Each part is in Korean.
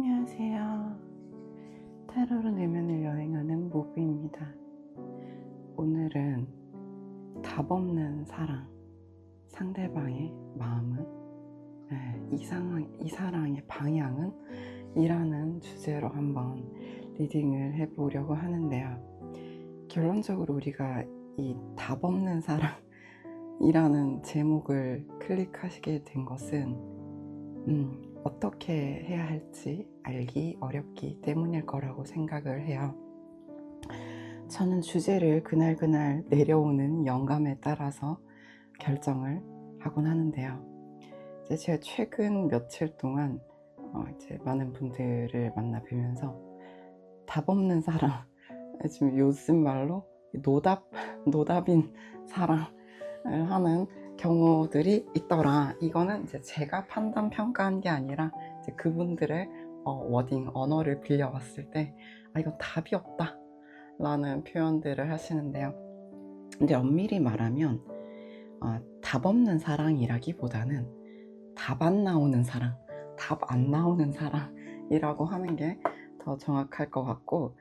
안녕하세요. 타로로 내면을 여행하는 모브입니다. 오늘은 답 없는 사랑, 상대방의 마음은, 이 사랑의 방향은? 이라는 주제로 한번 리딩을 해보려고 하는데요. 결론적으로 우리가 이 답 없는 사랑이라는 제목을 클릭하시게 된 것은 어떻게 해야 할지 알기 어렵기 때문일 거라고 생각을 해요. 저는 주제를 그날 내려오는 영감에 따라서 결정을 하곤 하는데요. 이제 제가 최근 며칠 동안 이제 많은 분들을 만나 뵈면서 답 없는 사랑, 지금 요즘 말로 노답인 사랑을 하는 경우들이 있더라. 이거는 이제 제가 판단 평가한 게 아니라 이제 그분들의 워딩, 언어를 빌려왔을 때 이건 답이 없다 라는 표현들을 하시는데요. 근데 엄밀히 말하면 답 없는 사랑이라기보다는 답 안 나오는 사랑, 답 안 나오는 사랑이라고 하는 게 더 정확할 것 같고,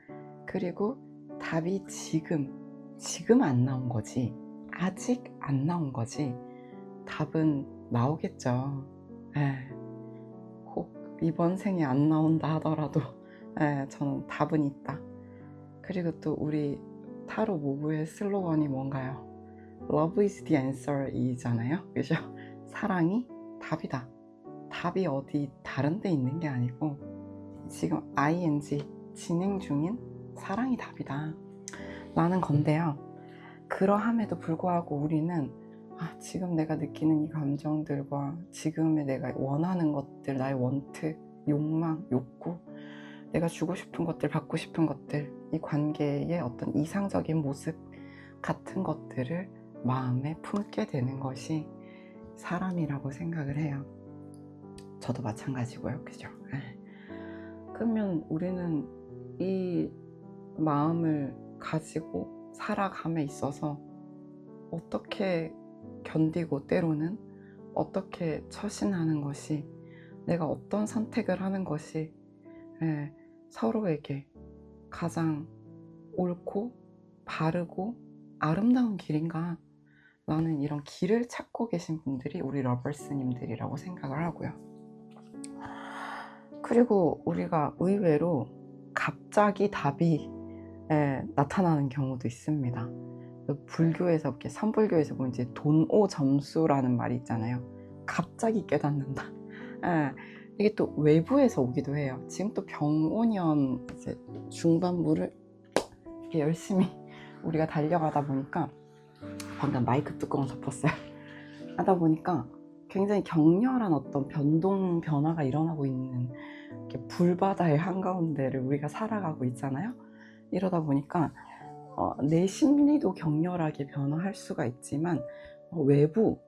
그리고 답이 지금 안 나온 거지, 아직 안 나온 거지, 답은 나오겠죠. 혹 이번 생에 안 나온다 하더라도 저는 답은 있다. 그리고 또 우리 타로 모브의 슬로건이 뭔가요? Love is the answer 이잖아요. 그죠? 사랑이 답이다. 답이 어디 다른 데 있는 게 아니고 지금 ing 진행 중인 사랑이 답이다 라는 건데요. 그러함에도 불구하고 우리는 지금 내가 느끼는 이 감정들과 지금의 내가 원하는 것들, 나의 원트, 욕망, 욕구, 내가 주고 싶은 것들, 받고 싶은 것들, 이 관계의 어떤 이상적인 모습 같은 것들을 마음에 품게 되는 것이 사람이라고 생각을 해요. 저도 마찬가지고요. 그죠? 그러면 우리는 이 마음을 가지고 살아감에 있어서 어떻게 견디고, 때로는 어떻게 처신하는 것이, 내가 어떤 선택을 하는 것이 서로에게 가장 옳고 바르고 아름다운 길인가 라는 이런 길을 찾고 계신 분들이 우리 러버스님들이라고 생각을 하고요. 그리고 우리가 의외로 갑자기 답이 나타나는 경우도 있습니다. 불교에서, 이렇게 선불교에서 보면 이제 돈오 점수라는 말이 있잖아요. 갑자기 깨닫는다. 이게 또 외부에서 오기도 해요. 지금 또 병오년 이제 중반부를 이렇게 열심히 우리가 달려가다 보니까, 방금 마이크 뚜껑을 덮었어요. 하다 보니까 굉장히 격렬한 어떤 변화가 일어나고 있는, 이렇게 불바다의 한가운데를 우리가 살아가고 있잖아요. 이러다 보니까 내 심리도 격렬하게 변화할 수가 있지만 외부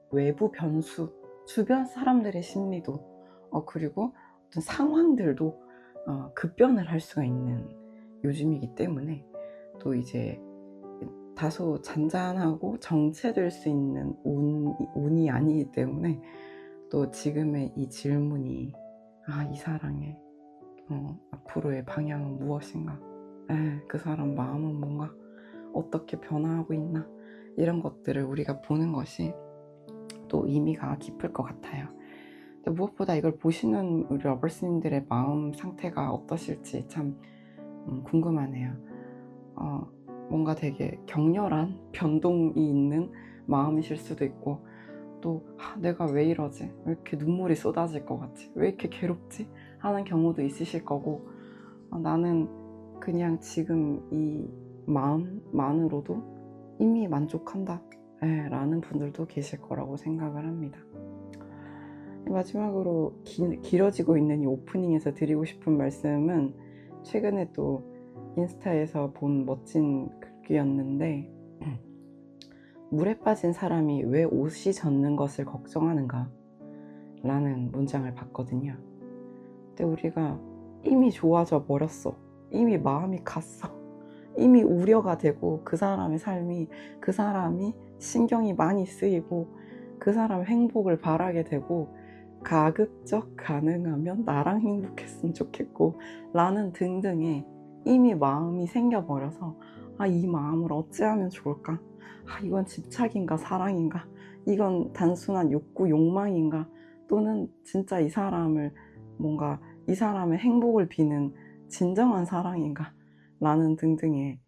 변수, 주변 사람들의 심리도 그리고 어떤 상황들도 급변을 할 수가 있는 요즘이기 때문에, 또 이제 다소 잔잔하고 정체될 수 있는 운이 아니기 때문에, 또 지금의 이 질문이 이 사랑의 앞으로의 방향은 무엇인가, 그 사람 마음은 뭔가, 어떻게 변화하고 있나, 이런 것들을 우리가 보는 것이 또 의미가 깊을 것 같아요. 근데 무엇보다 이걸 보시는 우리 러버스님들의 마음 상태가 어떠실지 참 궁금하네요. 뭔가 되게 격렬한 변동이 있는 마음이실 수도 있고, 또 내가 왜 이러지? 왜 이렇게 눈물이 쏟아질 것 같지? 왜 이렇게 괴롭지? 하는 경우도 있으실 거고, 나는 그냥 지금 이 마음만으로도 이미 만족한다 라는 분들도 계실 거라고 생각을 합니다. 마지막으로 길어지고 있는 이 오프닝에서 드리고 싶은 말씀은, 최근에 또 인스타에서 본 멋진 글귀였는데, 물에 빠진 사람이 왜 옷이 젖는 것을 걱정하는가 라는 문장을 봤거든요. 근데 우리가 이미 좋아져 버렸어. 이미 마음이 갔어. 이미 우려가 되고, 그 사람의 삶이, 그 사람이 신경이 많이 쓰이고, 그 사람의 행복을 바라게 되고, 가급적 가능하면 나랑 행복했으면 좋겠고 라는 등등의 이미 마음이 생겨버려서 이 마음을 어찌하면 좋을까? 이건 집착인가 사랑인가? 이건 단순한 욕구 욕망인가? 또는 진짜 이 사람을 뭔가 이 사람의 행복을 비는 진정한 사랑인가? 라는 등등의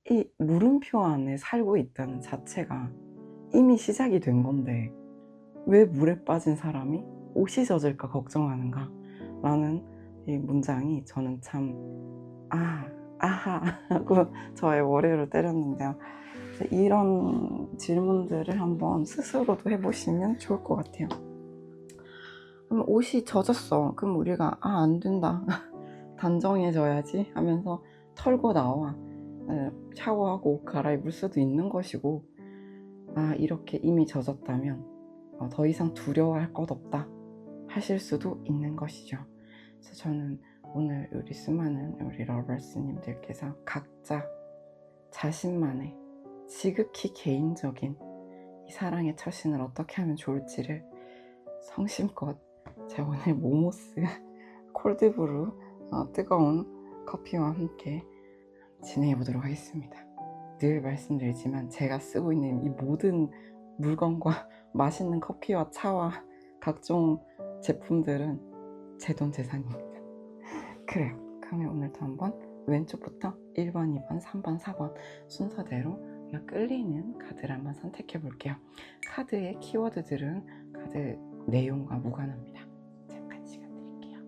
이 물음표 안에 살고 있다는 자체가 이미 시작이 된 건데 왜 물에 빠진 사람이 옷이 젖을까 걱정하는가? 라는 이 문장이 저는 참 아하 하고 저의 머리를 때렸는데요. 이런 질문들을 한번 스스로도 해보시면 좋을 것 같아요. 그럼 옷이 젖었어. 그럼 우리가 안 된다. 단정해져야지 하면서 털고 나와 샤워하고 옷 갈아입을 수도 있는 것이고 이렇게 이미 젖었다면 더 이상 두려워할 것 없다 하실 수도 있는 것이죠. 그래서 저는 오늘 우리 수많은 우리 러버스님들께서 각자 자신만의 지극히 개인적인 이 사랑의 처신을 어떻게 하면 좋을지를 성심껏 제가 오늘 모모스 콜드브루 뜨거운 커피와 함께 진행해 보도록 하겠습니다. 늘 말씀드리지만 제가 쓰고 있는 이 모든 물건과 맛있는 커피와 차와 각종 제품들은 제 돈 재산입니다. 그래요. 그러면 오늘도 한번 왼쪽부터 1번, 2번, 3번, 4번 순서대로 우리가 끌리는 카드를 한번 선택해 볼게요. 카드의 키워드들은 카드 내용과 무관합니다. 잠깐 시간 드릴게요.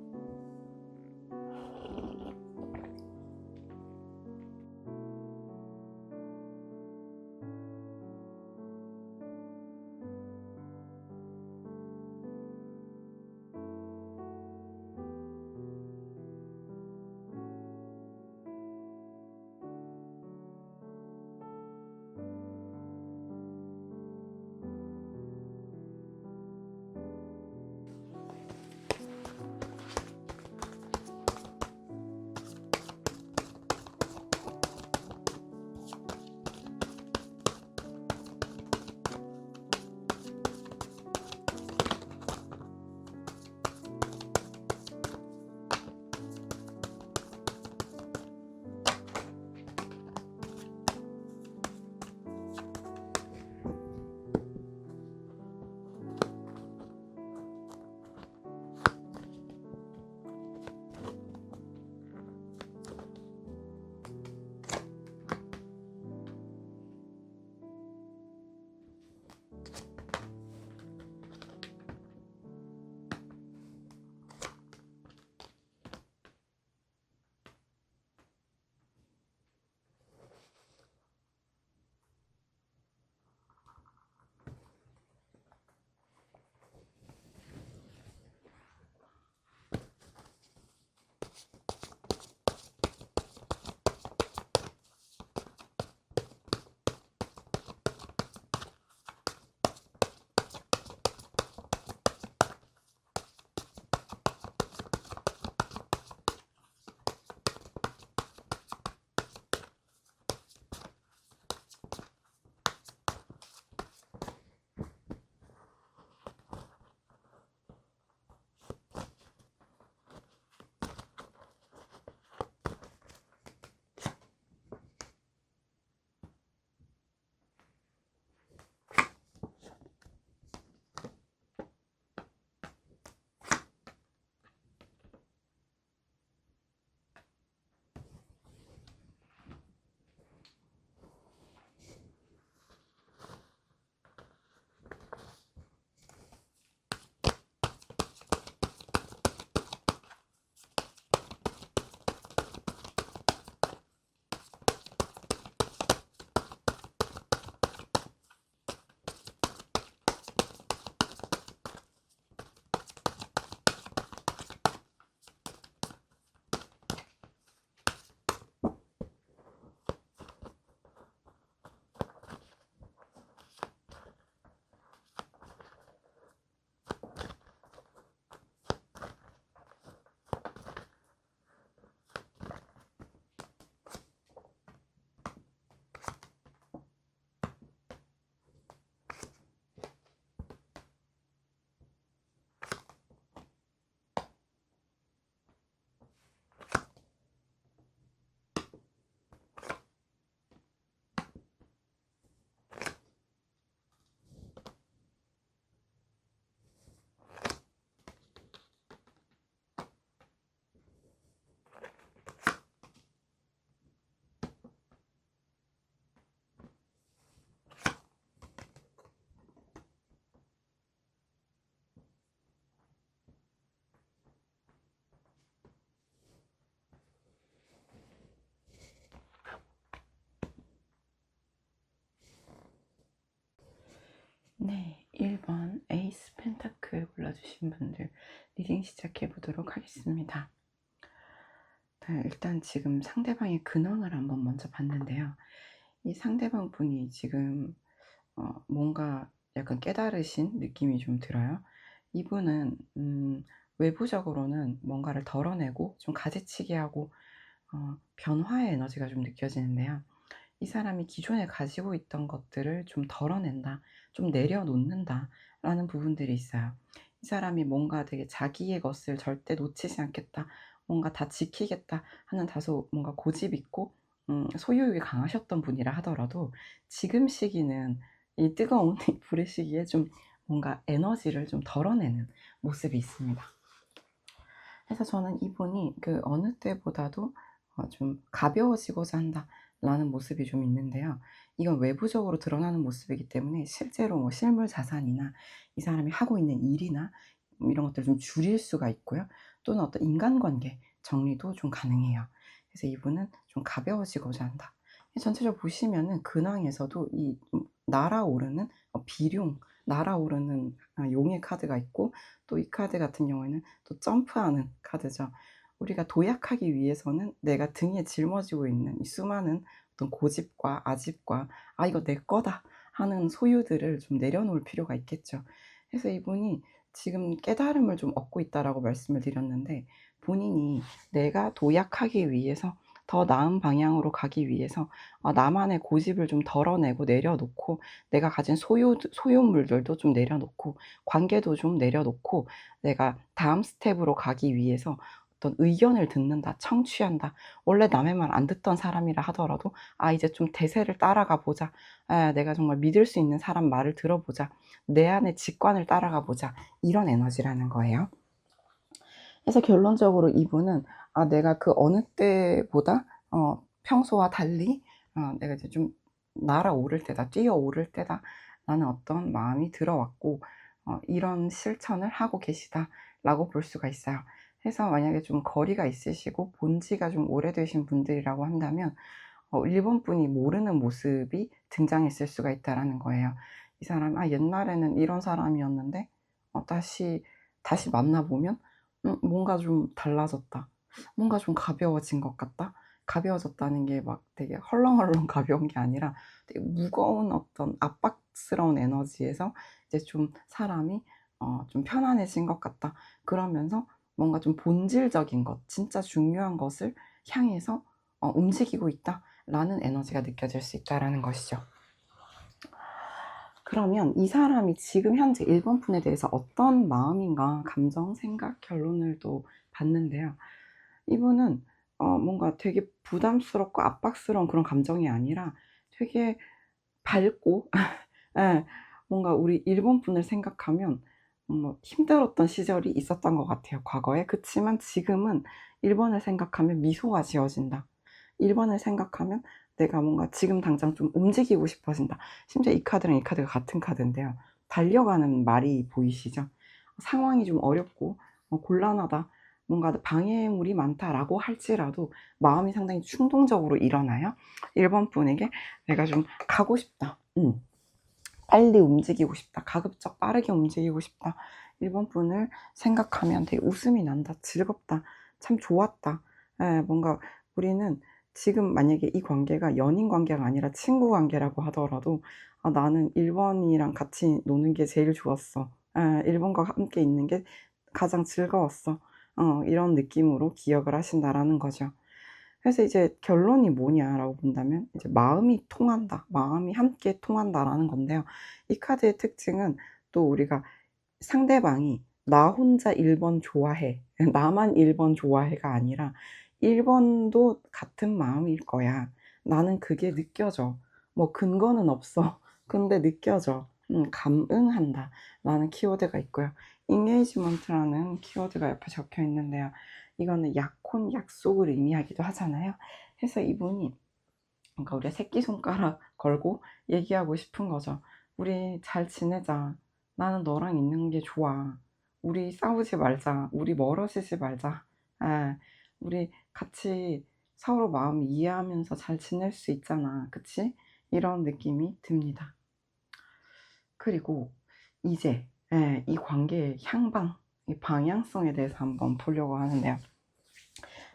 골라주신 분들 리딩 시작해 보도록 하겠습니다. 네, 일단 지금 상대방의 근황을 한번 먼저 봤는데요. 이 상대방 분이 지금 뭔가 약간 깨달으신 느낌이 좀 들어요. 이분은 외부적으로는 뭔가를 덜어내고 좀 가지치기 하고 변화의 에너지가 좀 느껴지는데요. 이 사람이 기존에 가지고 있던 것들을 좀 덜어낸다, 좀 내려놓는다라는 부분들이 있어요. 이 사람이 뭔가 되게 자기의 것을 절대 놓치지 않겠다, 뭔가 다 지키겠다 하는 다소 뭔가 고집 있고 소유욕이 강하셨던 분이라 하더라도 지금 시기는 이 뜨거운 이 불의 시기에 좀 뭔가 에너지를 좀 덜어내는 모습이 있습니다. 그래서 저는 이분이 그 어느 때보다도 좀 가벼워지고자 한다라는 모습이 좀 있는데요. 이건 외부적으로 드러나는 모습이기 때문에 실제로 뭐 실물 자산이나 이 사람이 하고 있는 일이나 뭐 이런 것들을 좀 줄일 수가 있고요. 또는 어떤 인간관계 정리도 좀 가능해요. 그래서 이분은 좀 가벼워지고자 한다. 전체적으로 보시면은 근황에서도 이 날아오르는 비룡, 날아오르는 용의 카드가 있고, 또 이 카드 같은 경우에는 또 점프하는 카드죠. 우리가 도약하기 위해서는 내가 등에 짊어지고 있는 이 수많은 어떤 고집과 아집과 '아 이거 내 거다.' 하는 소유들을 좀 내려놓을 필요가 있겠죠. 그래서 이분이 지금 깨달음을 좀 얻고 있다라고 말씀을 드렸는데, 본인이 내가 도약하기 위해서 더 나은 방향으로 가기 위해서 나만의 고집을 좀 덜어내고 내려놓고, 내가 가진 소유물들도 좀 내려놓고, 관계도 좀 내려놓고, 내가 다음 스텝으로 가기 위해서 어떤 의견을 듣는다, 청취한다. 원래 남의 말 안 듣던 사람이라 하더라도 이제 좀 대세를 따라가 보자. 내가 정말 믿을 수 있는 사람 말을 들어보자. 내 안의 직관을 따라가 보자. 이런 에너지라는 거예요. 그래서 결론적으로 이분은 내가 그 어느 때보다 평소와 달리 내가 이제 좀 날아오를 때다, 뛰어오를 때다라는 어떤 마음이 들어왔고, 이런 실천을 하고 계시다라고 볼 수가 있어요. 그래서 만약에 좀 거리가 있으시고 본지가 좀 오래되신 분들이라고 한다면 일본 분이 모르는 모습이 등장했을 수가 있다라는 거예요. 이 사람 옛날에는 이런 사람이었는데 다시 만나 보면 뭔가 좀 달라졌다. 뭔가 좀 가벼워진 것 같다. 가벼워졌다는 게 막 되게 헐렁헐렁 가벼운 게 아니라 되게 무거운 어떤 압박스러운 에너지에서 이제 좀 사람이 좀 편안해진 것 같다. 그러면서 뭔가 좀 본질적인 것, 진짜 중요한 것을 향해서 움직이고 있다라는 에너지가 느껴질 수 있다라는 것이죠. 그러면 이 사람이 지금 현재 1번 분에 대해서 어떤 마음인가, 감정, 생각, 결론을 또 봤는데요. 이분은 뭔가 되게 부담스럽고 압박스러운 그런 감정이 아니라 되게 밝고 예, 뭔가 우리 일본 분을 생각하면 뭐 힘들었던 시절이 있었던 것 같아요, 과거에. 그치만 지금은 1번을 생각하면 미소가 지어진다. 1번을 생각하면 내가 뭔가 지금 당장 좀 움직이고 싶어진다. 심지어 이 카드랑 이 카드가 같은 카드인데요. 달려가는 말이 보이시죠? 상황이 좀 어렵고 곤란하다, 뭔가 방해물이 많다라고 할지라도 마음이 상당히 충동적으로 일어나요. 1번 분에게 내가 좀 가고 싶다. 빨리 움직이고 싶다. 가급적 빠르게 움직이고 싶다. 1번 분을 생각하면 되게 웃음이 난다. 즐겁다. 참 좋았다. 뭔가 우리는 지금 만약에 이 관계가 연인 관계가 아니라 친구 관계라고 하더라도 나는 1번이랑 같이 노는 게 제일 좋았어. 1번과 함께 있는 게 가장 즐거웠어. 이런 느낌으로 기억을 하신다라는 거죠. 그래서 이제 결론이 뭐냐라고 본다면 이제 마음이 통한다, 마음이 함께 통한다라는 건데요. 이 카드의 특징은 또 우리가 상대방이 '나 혼자 1번 좋아해. 나만 1번 좋아해.'가 아니라 '일번도 같은 마음일 거야. 나는 그게 느껴져. 뭐 근거는 없어. 근데 느껴져. 감응한다.'라는 키워드가 있고요. engagement라는 키워드가 옆에 적혀 있는데요. 이거는 약혼, 약속을 의미하기도 하잖아요. 그래서 이분이 그러니까 우리가 새끼손가락 걸고 얘기하고 싶은 거죠. "우리 잘 지내자. 나는 너랑 있는 게 좋아. 우리 싸우지 말자. 우리 멀어지지 말자. 예. 우리 같이 서로 마음 이해하면서 잘 지낼 수 있잖아. 그치?" 이런 느낌이 듭니다. 그리고 이제 예, 이 관계의 향방, 이 방향성에 대해서 한번 보려고 하는데요.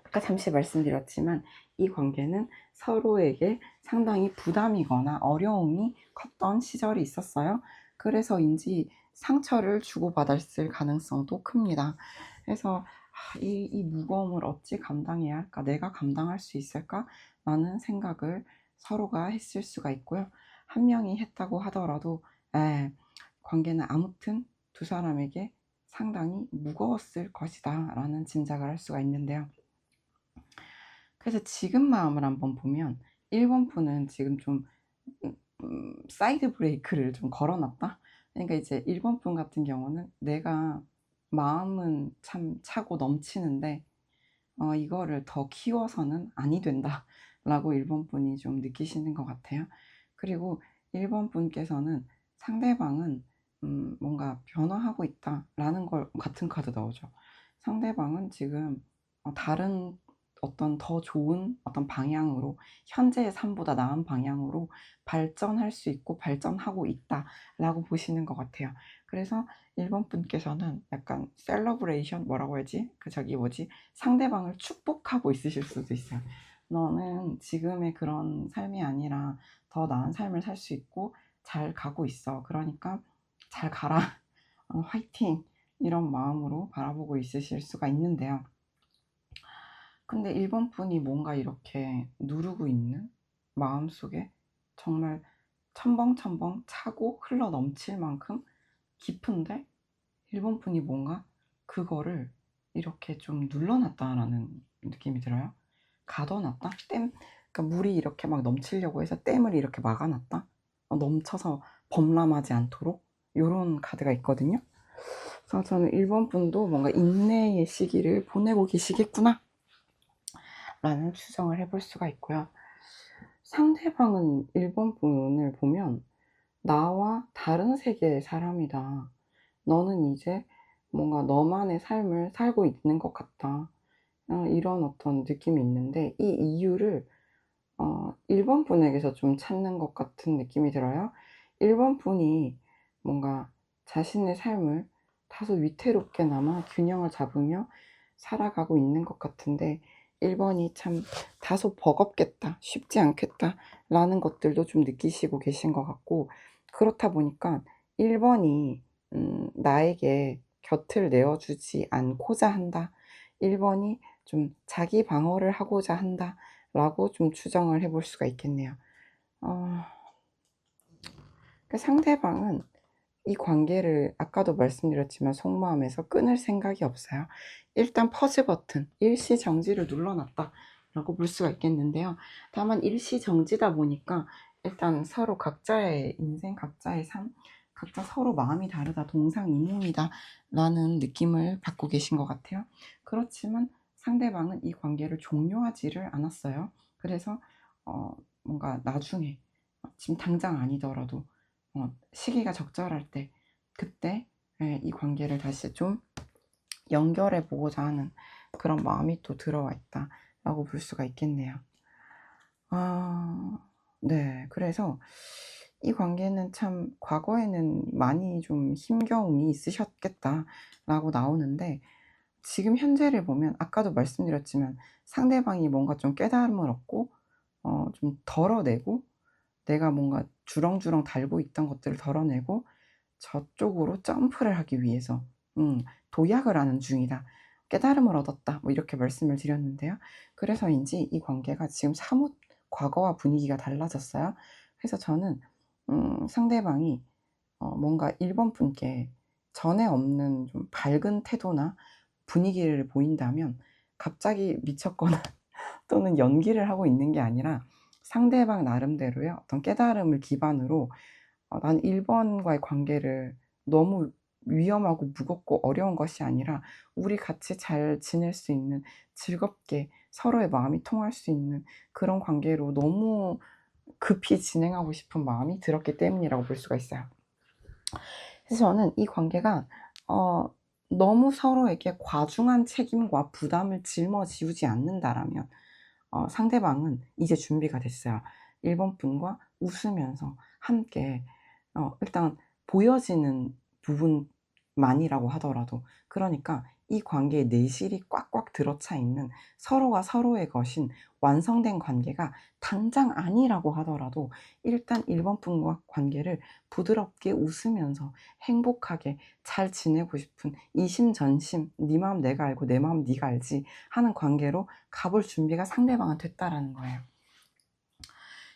아까 잠시 말씀드렸지만 이 관계는 서로에게 상당히 부담이거나 어려움이 컸던 시절이 있었어요. 그래서인지 상처를 주고받았을 가능성도 큽니다. 그래서 이 무거움을 어찌 감당해야 할까? 내가 감당할 수 있을까? 라는 생각을 서로가 했을 수가 있고요. 한 명이 했다고 하더라도 관계는 아무튼 두 사람에게 상당히 무거웠을 것이다 라는 짐작을 할 수가 있는데요. 그래서 지금 마음을 한번 보면 1번 분은 지금 좀 사이드 브레이크를 좀 걸어놨다. 그러니까 이제 1번 분 같은 경우는 내가 마음은 참 차고 넘치는데 이거를 더 키워서는 아니 된다 라고 1번 분이 좀 느끼시는 것 같아요. 그리고 1번 분께서는 상대방은 뭔가 변화하고 있다 라는 걸 같은 카드 나오죠. 상대방은 지금 다른 어떤 더 좋은 어떤 방향으로 현재의 삶보다 나은 방향으로 발전할 수 있고 발전하고 있다 라고 보시는 것 같아요. 그래서 1번 분께서는 약간 셀러브레이션 뭐라고 해야지? 상대방을 축복하고 있으실 수도 있어요. 너는 지금의 그런 삶이 아니라 더 나은 삶을 살 수 있고 잘 가고 있어. 그러니까 잘 가라. 화이팅! 이런 마음으로 바라보고 있으실 수가 있는데요. 근데 1번 분이 뭔가 이렇게 누르고 있는 마음속에 정말 첨벙첨벙 차고 흘러 넘칠 만큼 깊은데 1번 분이 뭔가 그거를 이렇게 좀 눌러놨다라는 느낌이 들어요. 가둬놨다? 그러니까 물이 이렇게 막 넘치려고 해서 댐을 이렇게 막아놨다? 넘쳐서 범람하지 않도록? 요런 카드가 있거든요. 그래서 저는 1번 분도 뭔가 인내의 시기를 보내고 계시겠구나 라는 추정을 해볼 수가 있고요. 상대방은 1번 분을 보면 나와 다른 세계의 사람이다. 너는 이제 뭔가 너만의 삶을 살고 있는 것 같다. 이런 어떤 느낌이 있는데 이 이유를 1번 분에게서 좀 찾는 것 같은 느낌이 들어요. 1번 분이 뭔가 자신의 삶을 다소 위태롭게나마 균형을 잡으며 살아가고 있는 것 같은데 1번이 참 다소 버겁겠다, 쉽지 않겠다 라는 것들도 좀 느끼시고 계신 것 같고, 그렇다 보니까 1번이 나에게 곁을 내어주지 않고자 한다. 1번이 좀 자기 방어를 하고자 한다. 라고 좀 추정을 해볼 수가 있겠네요. 그 상대방은 이 관계를 아까도 말씀드렸지만 속마음에서 끊을 생각이 없어요. 일단 퍼즈 버튼, 일시정지를 눌러놨다 라고 볼 수가 있겠는데요. 다만 일시정지다 보니까 일단 서로 각자의 인생, 각자의 삶, 각자 서로 마음이 다르다, 동상이몽이다 라는 느낌을 받고 계신 것 같아요. 그렇지만 상대방은 이 관계를 종료하지를 않았어요. 그래서 뭔가 나중에 지금 당장 아니더라도 시기가 적절할 때 그때 이 관계를 다시 좀 연결해 보고자 하는 그런 마음이 또 들어와 있다 라고 볼 수가 있겠네요. 네. 그래서 이 관계는 참 과거에는 많이 좀 힘겨움이 있으셨겠다 라고 나오는데, 지금 현재를 보면 아까도 말씀드렸지만 상대방이 뭔가 좀 깨달음을 얻고 좀 덜어내고, 내가 뭔가 주렁주렁 달고 있던 것들을 덜어내고 저쪽으로 점프를 하기 위해서 도약을 하는 중이다. 깨달음을 얻었다. 뭐 이렇게 말씀을 드렸는데요. 그래서인지 이 관계가 지금 사뭇 과거와 분위기가 달라졌어요. 그래서 저는 상대방이 뭔가 1번 분께 전에 없는 좀 밝은 태도나 분위기를 보인다면 갑자기 미쳤거나 또는 연기를 하고 있는 게 아니라 상대방 나름대로의 어떤 깨달음을 기반으로 난 1번과의 관계를 너무 위험하고 무겁고 어려운 것이 아니라 우리 같이 잘 지낼 수 있는, 즐겁게 서로의 마음이 통할 수 있는 그런 관계로 너무 급히 진행하고 싶은 마음이 들었기 때문이라고 볼 수가 있어요. 그래서 저는 이 관계가 너무 서로에게 과중한 책임과 부담을 짊어지우지 않는다라면 상대방은 이제 준비가 됐어요. 1번 분과 웃으면서 함께 일단 보여지는 부분 만이라고 하더라도, 그러니까 이 관계에 내실이 꽉꽉 들어차 있는 서로가 서로의 것인 완성된 관계가 당장 아니라고 하더라도 일단 1번 분과 관계를 부드럽게 웃으면서 행복하게 잘 지내고 싶은 이심전심 네 마음 내가 알고 내 마음 네가 알지 하는 관계로 가볼 준비가 상대방은 됐다라는 거예요.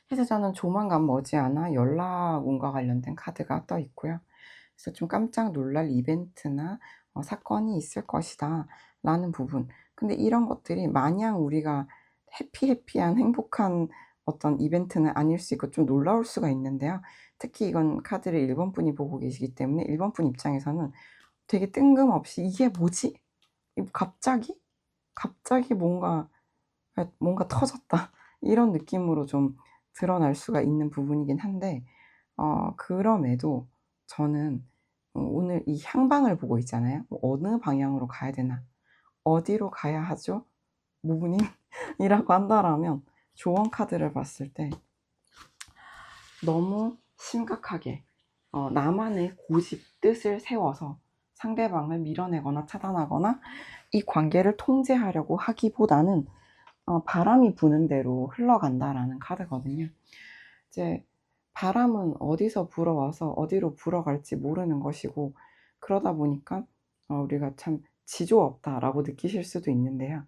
그래서 저는 조만간 머지않아 연락운과 관련된 카드가 떠 있고요. 그래서 좀 깜짝 놀랄 이벤트나 사건이 있을 것이다 라는 부분. 근데 이런 것들이 마냥 우리가 해피해피한 행복한 어떤 이벤트는 아닐 수 있고 좀 놀라울 수가 있는데요. 특히 이건 카드를 1번 분이 보고 계시기 때문에 1번 분 입장에서는 되게 뜬금없이 '이게 뭐지? 갑자기? 갑자기 뭔가 터졌다.' 이런 느낌으로 좀 드러날 수가 있는 부분이긴 한데, 그럼에도 저는 오늘 이 향방을 보고 있잖아요. 뭐 '어느 방향으로 가야 되나? 어디로 가야 하죠? 모부님?' 이라고 한다라면 조언 카드를 봤을 때 너무 심각하게 나만의 고집, 뜻을 세워서 상대방을 밀어내거나 차단하거나 이 관계를 통제하려고 하기보다는 바람이 부는 대로 흘러간다라는 카드거든요. 이제 바람은 어디서 불어와서 어디로 불어갈지 모르는 것이고, 그러다 보니까 우리가 참 '지조 없다.'라고 느끼실 수도 있는데요.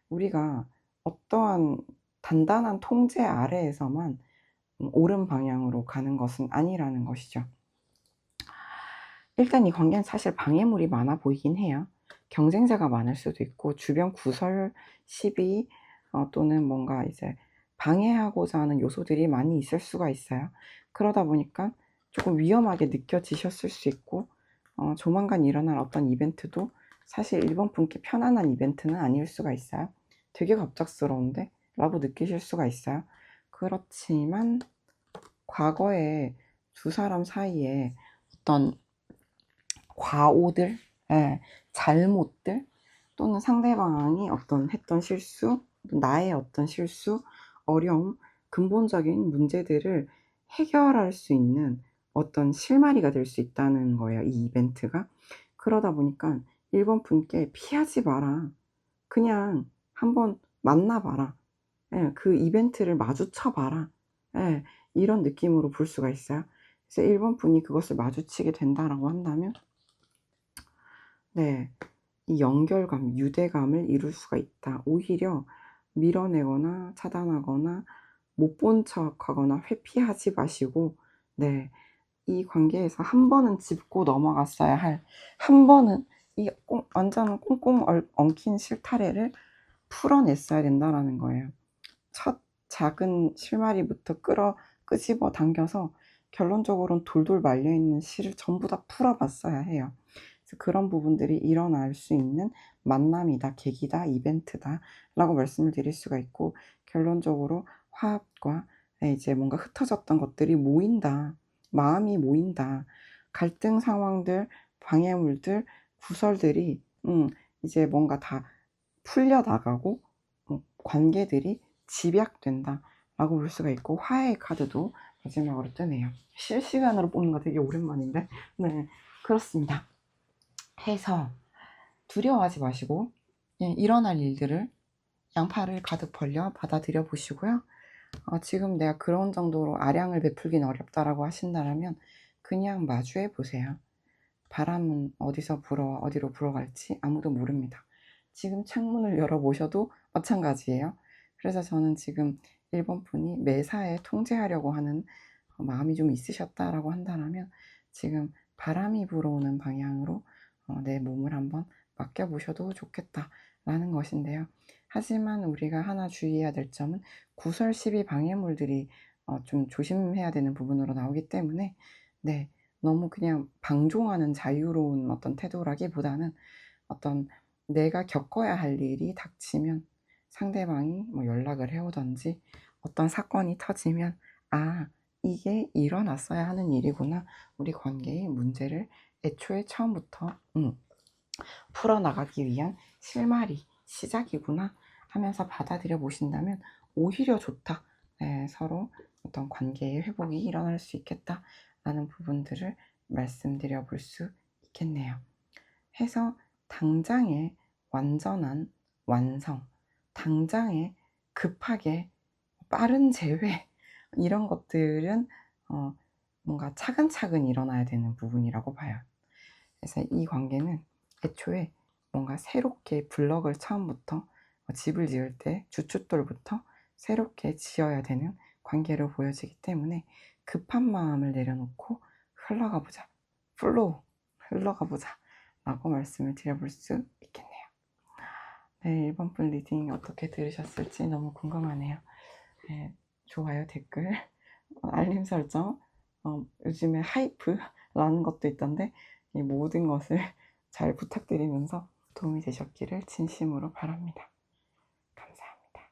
우리가 어떠한 단단한 통제 아래에서만 옳은 방향으로 가는 것은 아니라는 것이죠. 일단 이 관계는 사실 방해물이 많아 보이긴 해요. 경쟁자가 많을 수도 있고 주변 구설, 시비 또는 뭔가 이제 방해하고자 하는 요소들이 많이 있을 수가 있어요. 그러다 보니까 조금 위험하게 느껴지셨을 수 있고, 조만간 일어날 어떤 이벤트도 사실 1번 분께 편안한 이벤트는 아닐 수가 있어요. '되게 갑작스러운데?' 라고 느끼실 수가 있어요. 그렇지만 과거에 두 사람 사이에 어떤 과오들, 예, 잘못들, 또는 상대방이 어떤 했던 실수, 나의 어떤 실수, 어려움, 근본적인 문제들을 해결할 수 있는 어떤 실마리가 될 수 있다는 거예요, 이 이벤트가. 그러다 보니까 1번 분께 피하지 마라. 그냥 한번 만나 봐라. 예, 그 이벤트를 마주쳐 봐라. 예, 이런 느낌으로 볼 수가 있어요. 그래서 1번 분이 그것을 마주치게 된다라고 한다면, 네, 이 연결감, 유대감을 이룰 수가 있다. 오히려 밀어내거나 차단하거나 못 본 척하거나 회피하지 마시고, 네, 이 관계에서 한 번은 짚고 넘어갔어야 할, 한 번은 이 완전 꽁꽁 엉킨 실타래를 풀어냈어야 된다라는 거예요. 첫 작은 실마리부터 끄집어 당겨서 결론적으로는 돌돌 말려 있는 실을 전부 다 풀어 봤어야 해요. 그래서 그런 부분들이 일어날 수 있는 만남이다, 계기다, 이벤트다라고 말씀을 드릴 수가 있고, 결론적으로 화합과 이제 뭔가 흩어졌던 것들이 모인다. 마음이 모인다. 갈등 상황들, 방해물들, 구설들이 이제 뭔가 다 풀려나가고 관계들이 집약된다라고 볼 수가 있고, 화해의 카드도 마지막으로 뜨네요. 실시간으로 뽑는 거 되게 오랜만인데, 네, 그렇습니다. 해서 두려워하지 마시고 일어날 일들을 양팔을 가득 벌려 받아들여 보시고요. 지금 내가 그런 정도로 아량을 베풀긴 어렵다라고 하신다면 그냥 마주해 보세요. 바람은 어디서 불어와 어디로 불어갈지 아무도 모릅니다. 지금 창문을 열어보셔도 마찬가지예요. 그래서 저는 지금 1번 분이 매사에 통제하려고 하는 마음이 좀 있으셨다라고 한다면 지금 바람이 불어오는 방향으로 내 몸을 한번 맡겨보셔도 좋겠다라는 것인데요. 하지만 우리가 하나 주의해야 될 점은 구설, 시비, 방해물들이 좀 조심해야 되는 부분으로 나오기 때문에, 네, 너무 그냥 방종하는 자유로운 어떤 태도라기보다는 어떤 내가 겪어야 할 일이 닥치면 상대방이 뭐 연락을 해오든지 어떤 사건이 터지면 '아, 이게 일어났어야 하는 일이구나. 우리 관계의 문제를 애초에 처음부터 풀어나가기 위한 실마리, 시작이구나.' 하면서 받아들여 보신다면 오히려 좋다. 네, 서로 어떤 관계의 회복이 일어날 수 있겠다라는 부분들을 말씀드려 볼 수 있겠네요. 해서 당장의 완전한 완성, 당장의 급하게 빠른 재회 이런 것들은 뭔가 차근차근 일어나야 되는 부분이라고 봐요. 그래서 이 관계는 애초에 뭔가 새롭게 블럭을 처음부터 집을 지을 때 주춧돌부터 새롭게 지어야 되는 관계로 보여지기 때문에 급한 마음을 내려놓고 흘러가 보자, 플로우, 흘러가 보자 라고 말씀을 드려볼 수 있겠네요. 네, 1번 분 리딩 어떻게 들으셨을지 너무 궁금하네요. 네, 좋아요, 댓글, 알림 설정, 요즘에 하이프라는 것도 있던데 이 모든 것을 잘 부탁드리면서 도움이 되셨기를 진심으로 바랍니다. 감사합니다.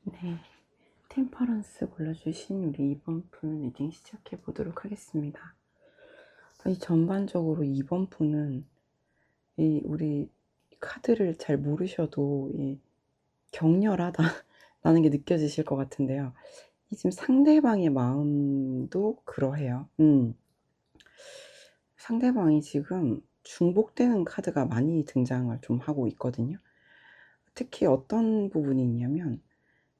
네, 템퍼런스 골라주신 우리 2번 분 리딩 시작해 보도록 하겠습니다. 이 전반적으로 2번 분은 이 우리 카드를 잘 모르셔도 이 격렬하다라는 게 느껴지실 것 같은데요. 이 지금 상대방의 마음도 그러해요. 상대방이 지금 중복되는 카드가 많이 등장을 좀 하고 있거든요. 특히 어떤 부분이 있냐면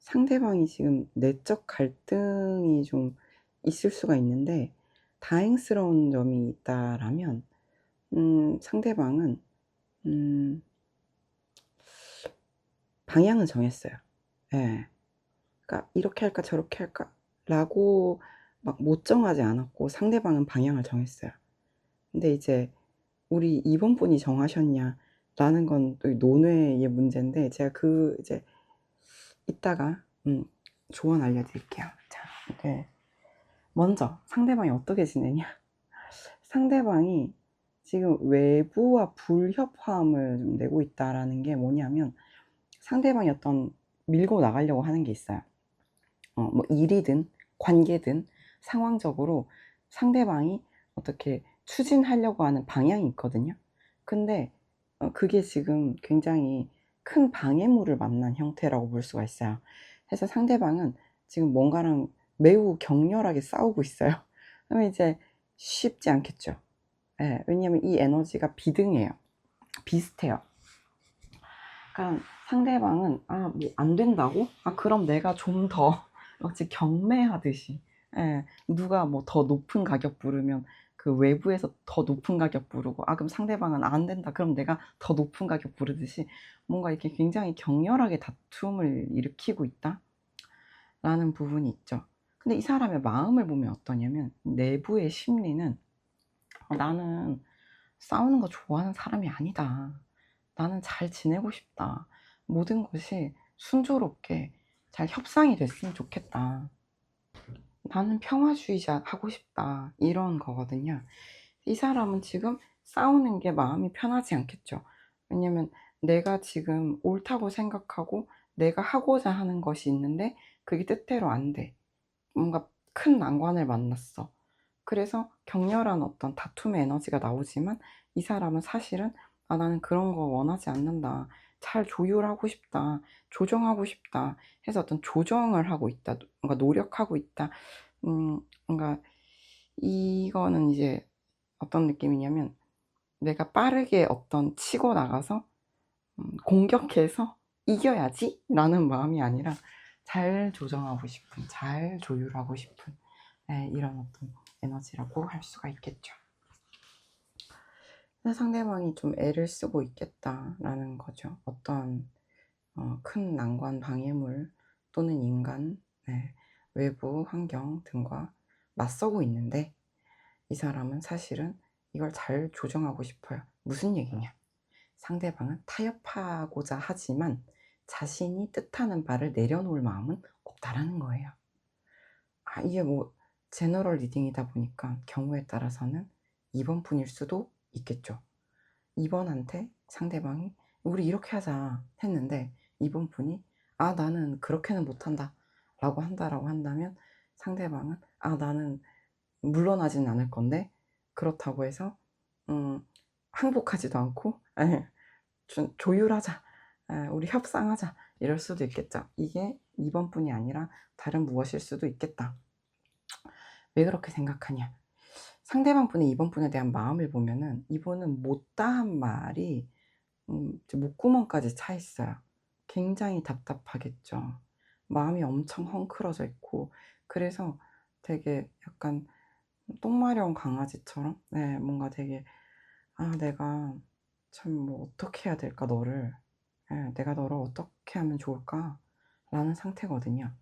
상대방이 지금 내적 갈등이 좀 있을 수가 있는데 다행스러운 점이 있다라면 상대방은 방향은 정했어요. 예. 그러니까 '이렇게 할까 저렇게 할까?'라고 막 못 정하지 않았고 상대방은 방향을 정했어요. 근데 이제 우리 2번 분이 정하셨냐 라는 건 또 논외의 문제인데, 제가 이제 이따가 조언 알려드릴게요. 자, 네. 먼저 상대방이 어떻게 지내냐. 상대방이 지금 외부와 불협화음을 좀 내고 있다라는 게 뭐냐면, 상대방이 어떤 밀고 나가려고 하는 게 있어요. 뭐 일이든 관계든 상황적으로 상대방이 어떻게 추진하려고 하는 방향이 있거든요. 근데 그게 지금 굉장히 큰 방해물을 만난 형태라고 볼 수가 있어요. 그래서 상대방은 지금 뭔가랑 매우 격렬하게 싸우고 있어요. 그러면 이제 쉽지 않겠죠. 예, 왜냐면 이 에너지가 비등해요. 비슷해요. 그러니까 상대방은 뭐 안 된다고? 그럼 내가 좀 더 마치 경매하듯이, 예, 누가 뭐 더 높은 가격 부르면 그 외부에서 더 높은 가격 부르고, 그럼 상대방은 안 된다 그럼 내가 더 높은 가격 부르듯이 뭔가 이렇게 굉장히 격렬하게 다툼을 일으키고 있다라는 부분이 있죠. 근데 이 사람의 마음을 보면 어떠냐면, 내부의 심리는 나는 싸우는 거 좋아하는 사람이 아니다. 나는 잘 지내고 싶다. 모든 것이 순조롭게 잘 협상이 됐으면 좋겠다. 나는 평화주의자 하고 싶다. 이런 거거든요. 이 사람은 지금 싸우는 게 마음이 편하지 않겠죠. 왜냐면 내가 지금 옳다고 생각하고 내가 하고자 하는 것이 있는데 그게 뜻대로 안 돼. 뭔가 큰 난관을 만났어. 그래서 격렬한 어떤 다툼의 에너지가 나오지만, 이 사람은 사실은 나는 그런 거 원하지 않는다. 잘 조율하고 싶다. 조정하고 싶다. 해서 어떤 조정을 하고 있다. 뭔가 노력하고 있다. 뭔가 이거는 이제 어떤 느낌이냐면, 내가 빠르게 어떤 치고 나가서 공격해서 이겨야지 라는 마음이 아니라 잘 조정하고 싶은, 잘 조율하고 싶은, 이런 어떤 에너지라고 할 수가 있겠죠. 상대방이 좀 애를 쓰고 있겠다라는 거죠. 어떤 큰 난관, 방해물 또는 인간, 외부 환경 등과 맞서고 있는데, 이 사람은 사실은 이걸 잘 조정하고 싶어요. 무슨 얘기냐? 상대방은 타협하고자 하지만 자신이 뜻하는 바를 내려놓을 마음은 없다라는 거예요. 이게 뭐 제너럴 리딩이다 보니까 경우에 따라서는 2번 분일 수도 있겠죠. 2번한테 상대방이 우리 이렇게 하자 했는데 2번 분이 나는 그렇게는 못한다 라고 한다면, 상대방은 나는 물러나지는 않을 건데, 그렇다고 해서 항복하지도 않고 조율하자, 우리 협상하자 이럴 수도 있겠죠. 이게 2번 분이 아니라 다른 무엇일 수도 있겠다. 왜 그렇게 생각하냐? 상대방 분의 2번 분에 대한 마음을 보면은, 이분은 못다한 말이 목구멍까지 차 있어요. 굉장히 답답하겠죠. 마음이 엄청 헝클어져 있고, 그래서 되게 약간 똥마려운 강아지처럼, 뭔가 되게 내가 참 뭐 어떻게 해야 될까 너를, 내가 너를 어떻게 하면 좋을까 라는 상태거든요.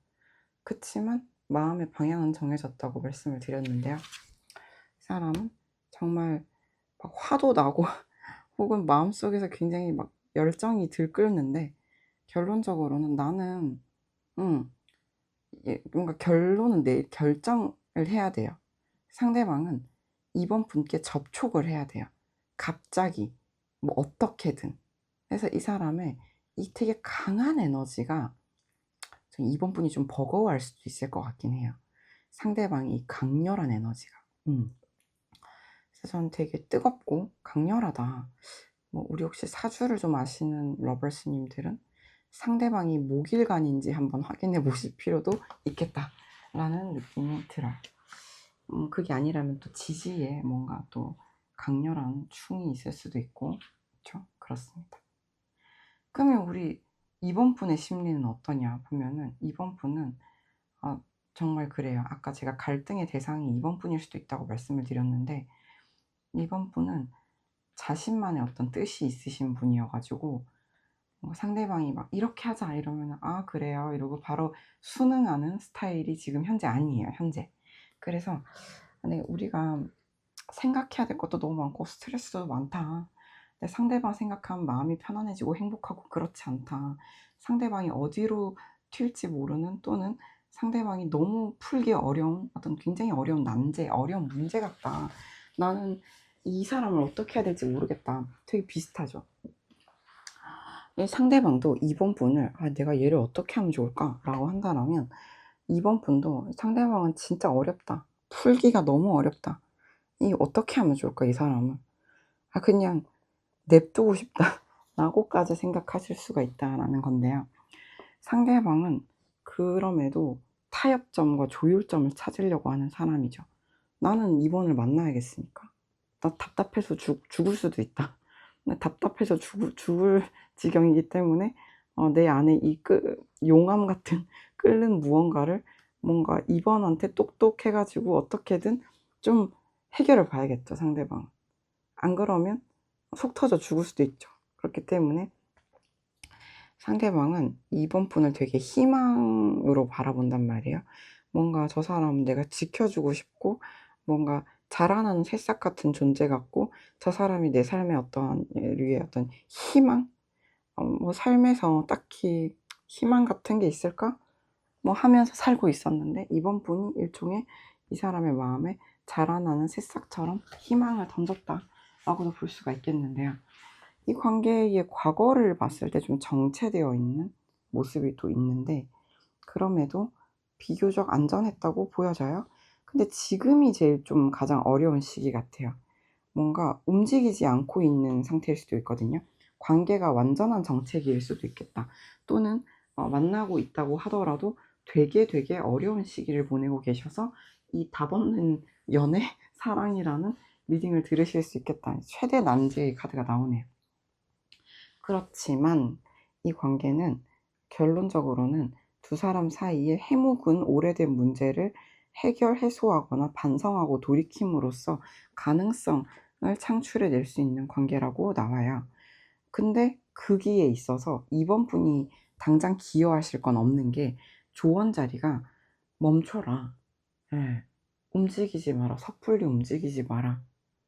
그치만 마음의 방향은 정해졌다고 말씀을 드렸는데요. 이 사람은 정말 막 화도 나고 혹은 마음속에서 굉장히 막 열정이 들끓는데, 결론적으로는 나는 뭔가 결론은 결정을 해야 돼요. 상대방은 이번 분께 접촉을 해야 돼요. 갑자기 뭐 어떻게든. 그래서 이 사람의 이 되게 강한 에너지가 이번 분이 좀 버거워할 수도 있을 것 같긴 해요. 상대방이 이 강렬한 에너지가. 그래서 저는 되게 뜨겁고 강렬하다. 뭐 우리 혹시 사주를 좀 아시는 러버스님들은 상대방이 목일간인지 한번 확인해 보실 필요도 있겠다라는 느낌이 들어요. 그게 아니라면 또 지지에 뭔가 또 강렬한 충이 있을 수도 있고, 그렇죠? 그렇습니다. 그러면 우리 2번 분의 심리는 어떠냐 보면은, 2번 분은 정말 그래요. 아까 제가 갈등의 대상이 2번 분일 수도 있다고 말씀을 드렸는데, 2번 분은 자신만의 어떤 뜻이 있으신 분이어가지고, 상대방이 막 이렇게 하자 이러면 그래요 이러고 바로 순응하는 스타일이 지금 현재 아니에요. 현재. 그래서 우리가 생각해야 될 것도 너무 많고 스트레스도 많다. 내 상대방 생각하면 마음이 편안해지고 행복하고 그렇지 않다. 상대방이 어디로 튈지 모르는, 또는 상대방이 너무 풀기 어려운 어떤 굉장히 어려운 난제, 어려운 문제 같다. 나는 이 사람을 어떻게 해야 될지 모르겠다. 되게 비슷하죠. 이 상대방도 이번 분을 내가 얘를 어떻게 하면 좋을까? 라고 한다면, 이번 분도 상대방은 진짜 어렵다. 풀기가 너무 어렵다. 이 어떻게 하면 좋을까, 이 사람을? 그냥 냅두고 싶다. 라고까지 생각하실 수가 있다라는 건데요. 상대방은 그럼에도 타협점과 조율점을 찾으려고 하는 사람이죠. 나는 이번을 만나야겠으니까. 나 답답해서 죽을 수도 있다. 나 답답해서 죽을 지경이기 때문에 내 안에 이 용암 같은 끓는 무언가를 뭔가 이번한테 똑똑해가지고 어떻게든 좀 해결을 봐야겠죠, 상대방. 안 그러면 속 터져 죽을 수도 있죠. 그렇기 때문에 상대방은 이번 분을 되게 희망으로 바라본단 말이에요. 뭔가 저 사람은 내가 지켜주고 싶고, 뭔가 자라나는 새싹 같은 존재 같고, 저 사람이 내 삶의 어떤 류의 어떤 희망? 뭐 삶에서 딱히 희망 같은 게 있을까? 뭐 하면서 살고 있었는데, 이번 분이 일종의 이 사람의 마음에 자라나는 새싹처럼 희망을 던졌다라고도 볼 수가 있겠는데요. 이 관계의 과거를 봤을 때 좀 정체되어 있는 모습이 또 있는데, 그럼에도 비교적 안전했다고 보여져요. 근데 지금이 제일 좀 가장 어려운 시기 같아요. 뭔가 움직이지 않고 있는 상태일 수도 있거든요. 관계가 완전한 정체기일 수도 있겠다. 또는 만나고 있다고 하더라도 되게 어려운 시기를 보내고 계셔서 이 답 없는 연애, 사랑이라는 리딩을 들으실 수 있겠다. 최대 난제의 카드가 나오네요. 그렇지만 이 관계는 결론적으로는 두 사람 사이에 해묵은 오래된 문제를 해소하거나 반성하고 돌이킴으로써 가능성을 창출해낼 수 있는 관계라고 나와요. 근데 거기에 있어서 이번 분이 당장 기여하실 건 없는 게, 조언 자리가 멈춰라. 네. 움직이지 마라. 섣불리 움직이지 마라.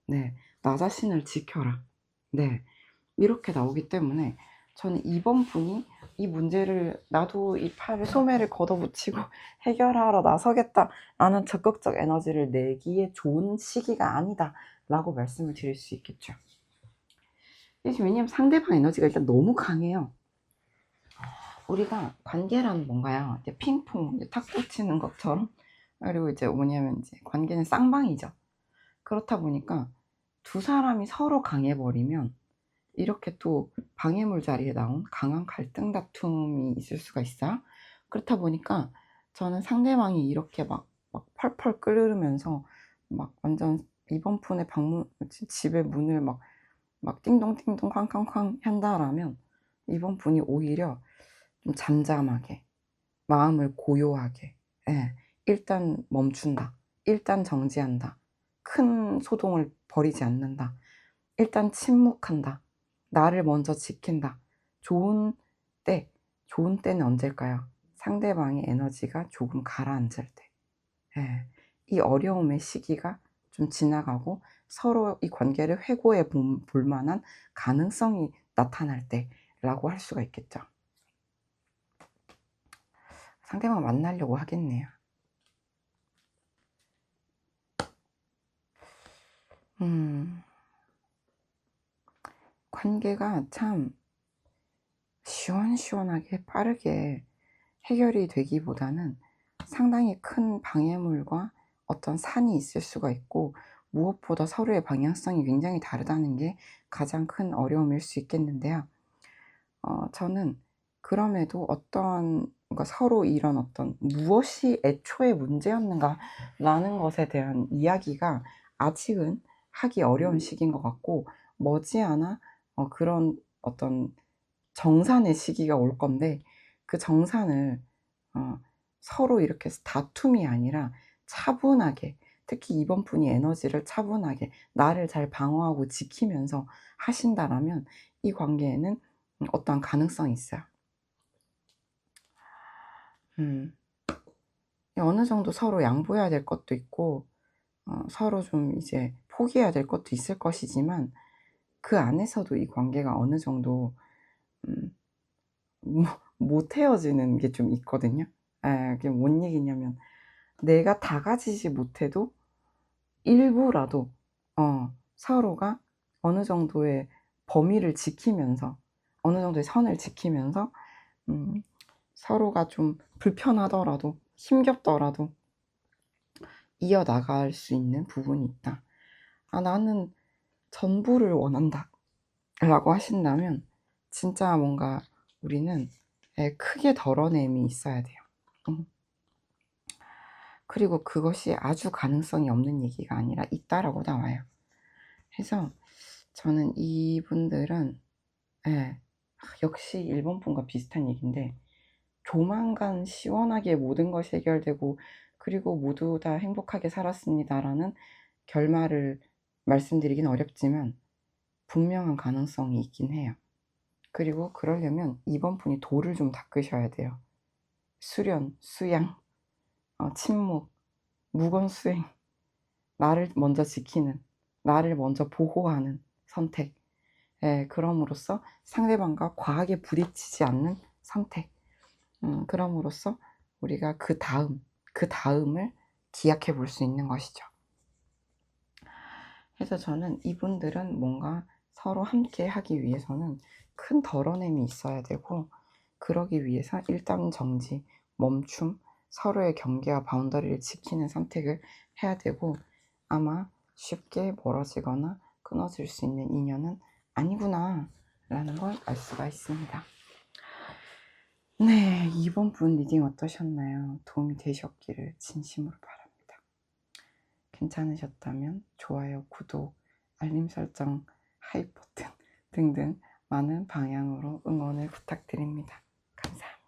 네. 나 자신을 지켜라. 네. 이렇게 나오기 때문에 저는 이번 분이 이 문제를, 나도 이 팔에 소매를 걷어붙이고 해결하러 나서겠다라는 적극적 에너지를 내기에 좋은 시기가 아니다라고 말씀을 드릴 수 있겠죠. 왜냐면 상대방 에너지가 일단 너무 강해요. 우리가 관계란 뭔가요? 이제 핑퐁, 이제 탁구 치는 것처럼. 그리고 이제 뭐냐면 이제 관계는 쌍방이죠. 그렇다 보니까 두 사람이 서로 강해버리면 이렇게 또 방해물 자리에 나온 강한 갈등 다툼이 있을 수가 있어요. 그렇다 보니까 저는 상대방이 이렇게 막 펄펄 끓으면서 막 완전 이번 푼의 집의 문을 막 띵동띵동 쾅쾅쾅 한다라면, 이번 분이 오히려 좀 잠잠하게, 마음을 고요하게, 일단 멈춘다, 일단 정지한다, 큰 소동을 벌이지 않는다, 일단 침묵한다, 나를 먼저 지킨다. 좋은 때는 언제일까요? 상대방의 에너지가 조금 가라앉을 때. 이 어려움의 시기가 좀 지나가고 서로 이 관계를 회고해 볼 만한 가능성이 나타날 때라고 할 수가 있겠죠. 상대방 만나려고 하겠네요. 관계가 참 시원시원하게 빠르게 해결이 되기보다는 상당히 큰 방해물과 어떤 산이 있을 수가 있고, 무엇보다 서로의 방향성이 굉장히 다르다는 게 가장 큰 어려움일 수 있겠는데요. 저는 그럼에도 그러니까 서로 이런 어떤 무엇이 애초에 문제였는가 라는 것에 대한 이야기가 아직은 하기 어려운 시기인 것 같고, 머지않아 그런 어떤 정산의 시기가 올 건데, 그 정산을 서로 이렇게 다툼이 아니라 차분하게, 특히 이번 분이 에너지를 차분하게 나를 잘 방어하고 지키면서 하신다라면 이 관계에는 어떠한 가능성이 있어요. 어느 정도 서로 양보해야 될 것도 있고, 서로 좀 이제 포기해야 될 것도 있을 것이지만 그 안에서도 이 관계가 어느 정도 못 헤어지는 게 좀 있거든요. 예. 그게 뭔 얘기냐면 내가 다 가지지 못해도 일부라도 서로가 어느 정도의 범위를 지키면서 어느 정도의 선을 지키면서 서로가 좀 불편하더라도 힘겹더라도 이어나갈 수 있는 부분이 있다. '아 나는 전부를 원한다.' 라고 하신다면 진짜 뭔가 우리는 크게 덜어냄이 있어야 돼요. 그리고 그것이 아주 가능성이 없는 얘기가 아니라 있다라고 나와요. 그래서 저는 이분들은 역시 일본 분과 비슷한 얘기인데 조만간 시원하게 모든 것이 해결되고 그리고 모두 다 행복하게 살았습니다라는 결말을 말씀드리긴 어렵지만 분명한 가능성이 있긴 해요. 그리고 그러려면 이번 분이 도를 좀 닦으셔야 돼요. 수련, 수양, 침묵, 무건수행, 나를 먼저 지키는, 나를 먼저 보호하는 선택. 그럼으로써 상대방과 과하게 부딪히지 않는 선택. 그럼으로써 우리가 그 다음을 기약해 볼 수 있는 것이죠. 그래서 저는 이분들은 뭔가 서로 함께 하기 위해서는 큰 덜어냄이 있어야 되고 그러기 위해서 일단 정지, 멈춤, 서로의 경계와 바운더리를 지키는 선택을 해야 되고 아마 쉽게 멀어지거나 끊어질 수 있는 인연은 아니구나 라는 걸 알 수가 있습니다. 네, 이번 분 리딩 어떠셨나요? 도움이 되셨기를 진심으로 바랍니다. 괜찮으셨다면 좋아요, 구독, 알림 설정, 하이 버튼 등등 많은 방향으로 응원을 부탁드립니다. 감사합니다.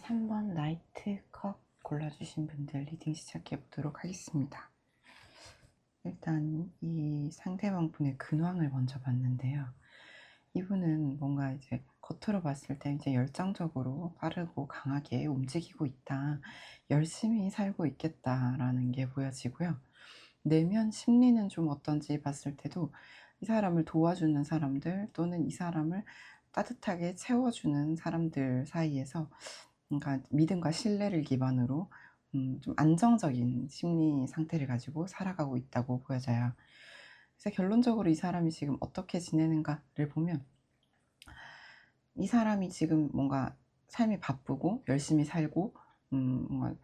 3번 나이트 컵 골라주신 분들 리딩 시작해 보도록 하겠습니다. 일단 이 상대방 분의 근황을 먼저 봤는데요. 이분은 뭔가 이제 겉으로 봤을 때 이제 열정적으로 빠르고 강하게 움직이고 있다. 열심히 살고 있겠다라는 게 보여지고요. 내면 심리는 좀 어떤지 봤을 때도 이 사람을 도와주는 사람들 또는 이 사람을 따뜻하게 채워주는 사람들 사이에서 그러니까 믿음과 신뢰를 기반으로 좀 안정적인 심리 상태를 가지고 살아가고 있다고 보여져요. 그래서 결론적으로 이 사람이 지금 어떻게 지내는가를 보면 이 사람이 지금 뭔가 삶이 바쁘고 열심히 살고 뭔가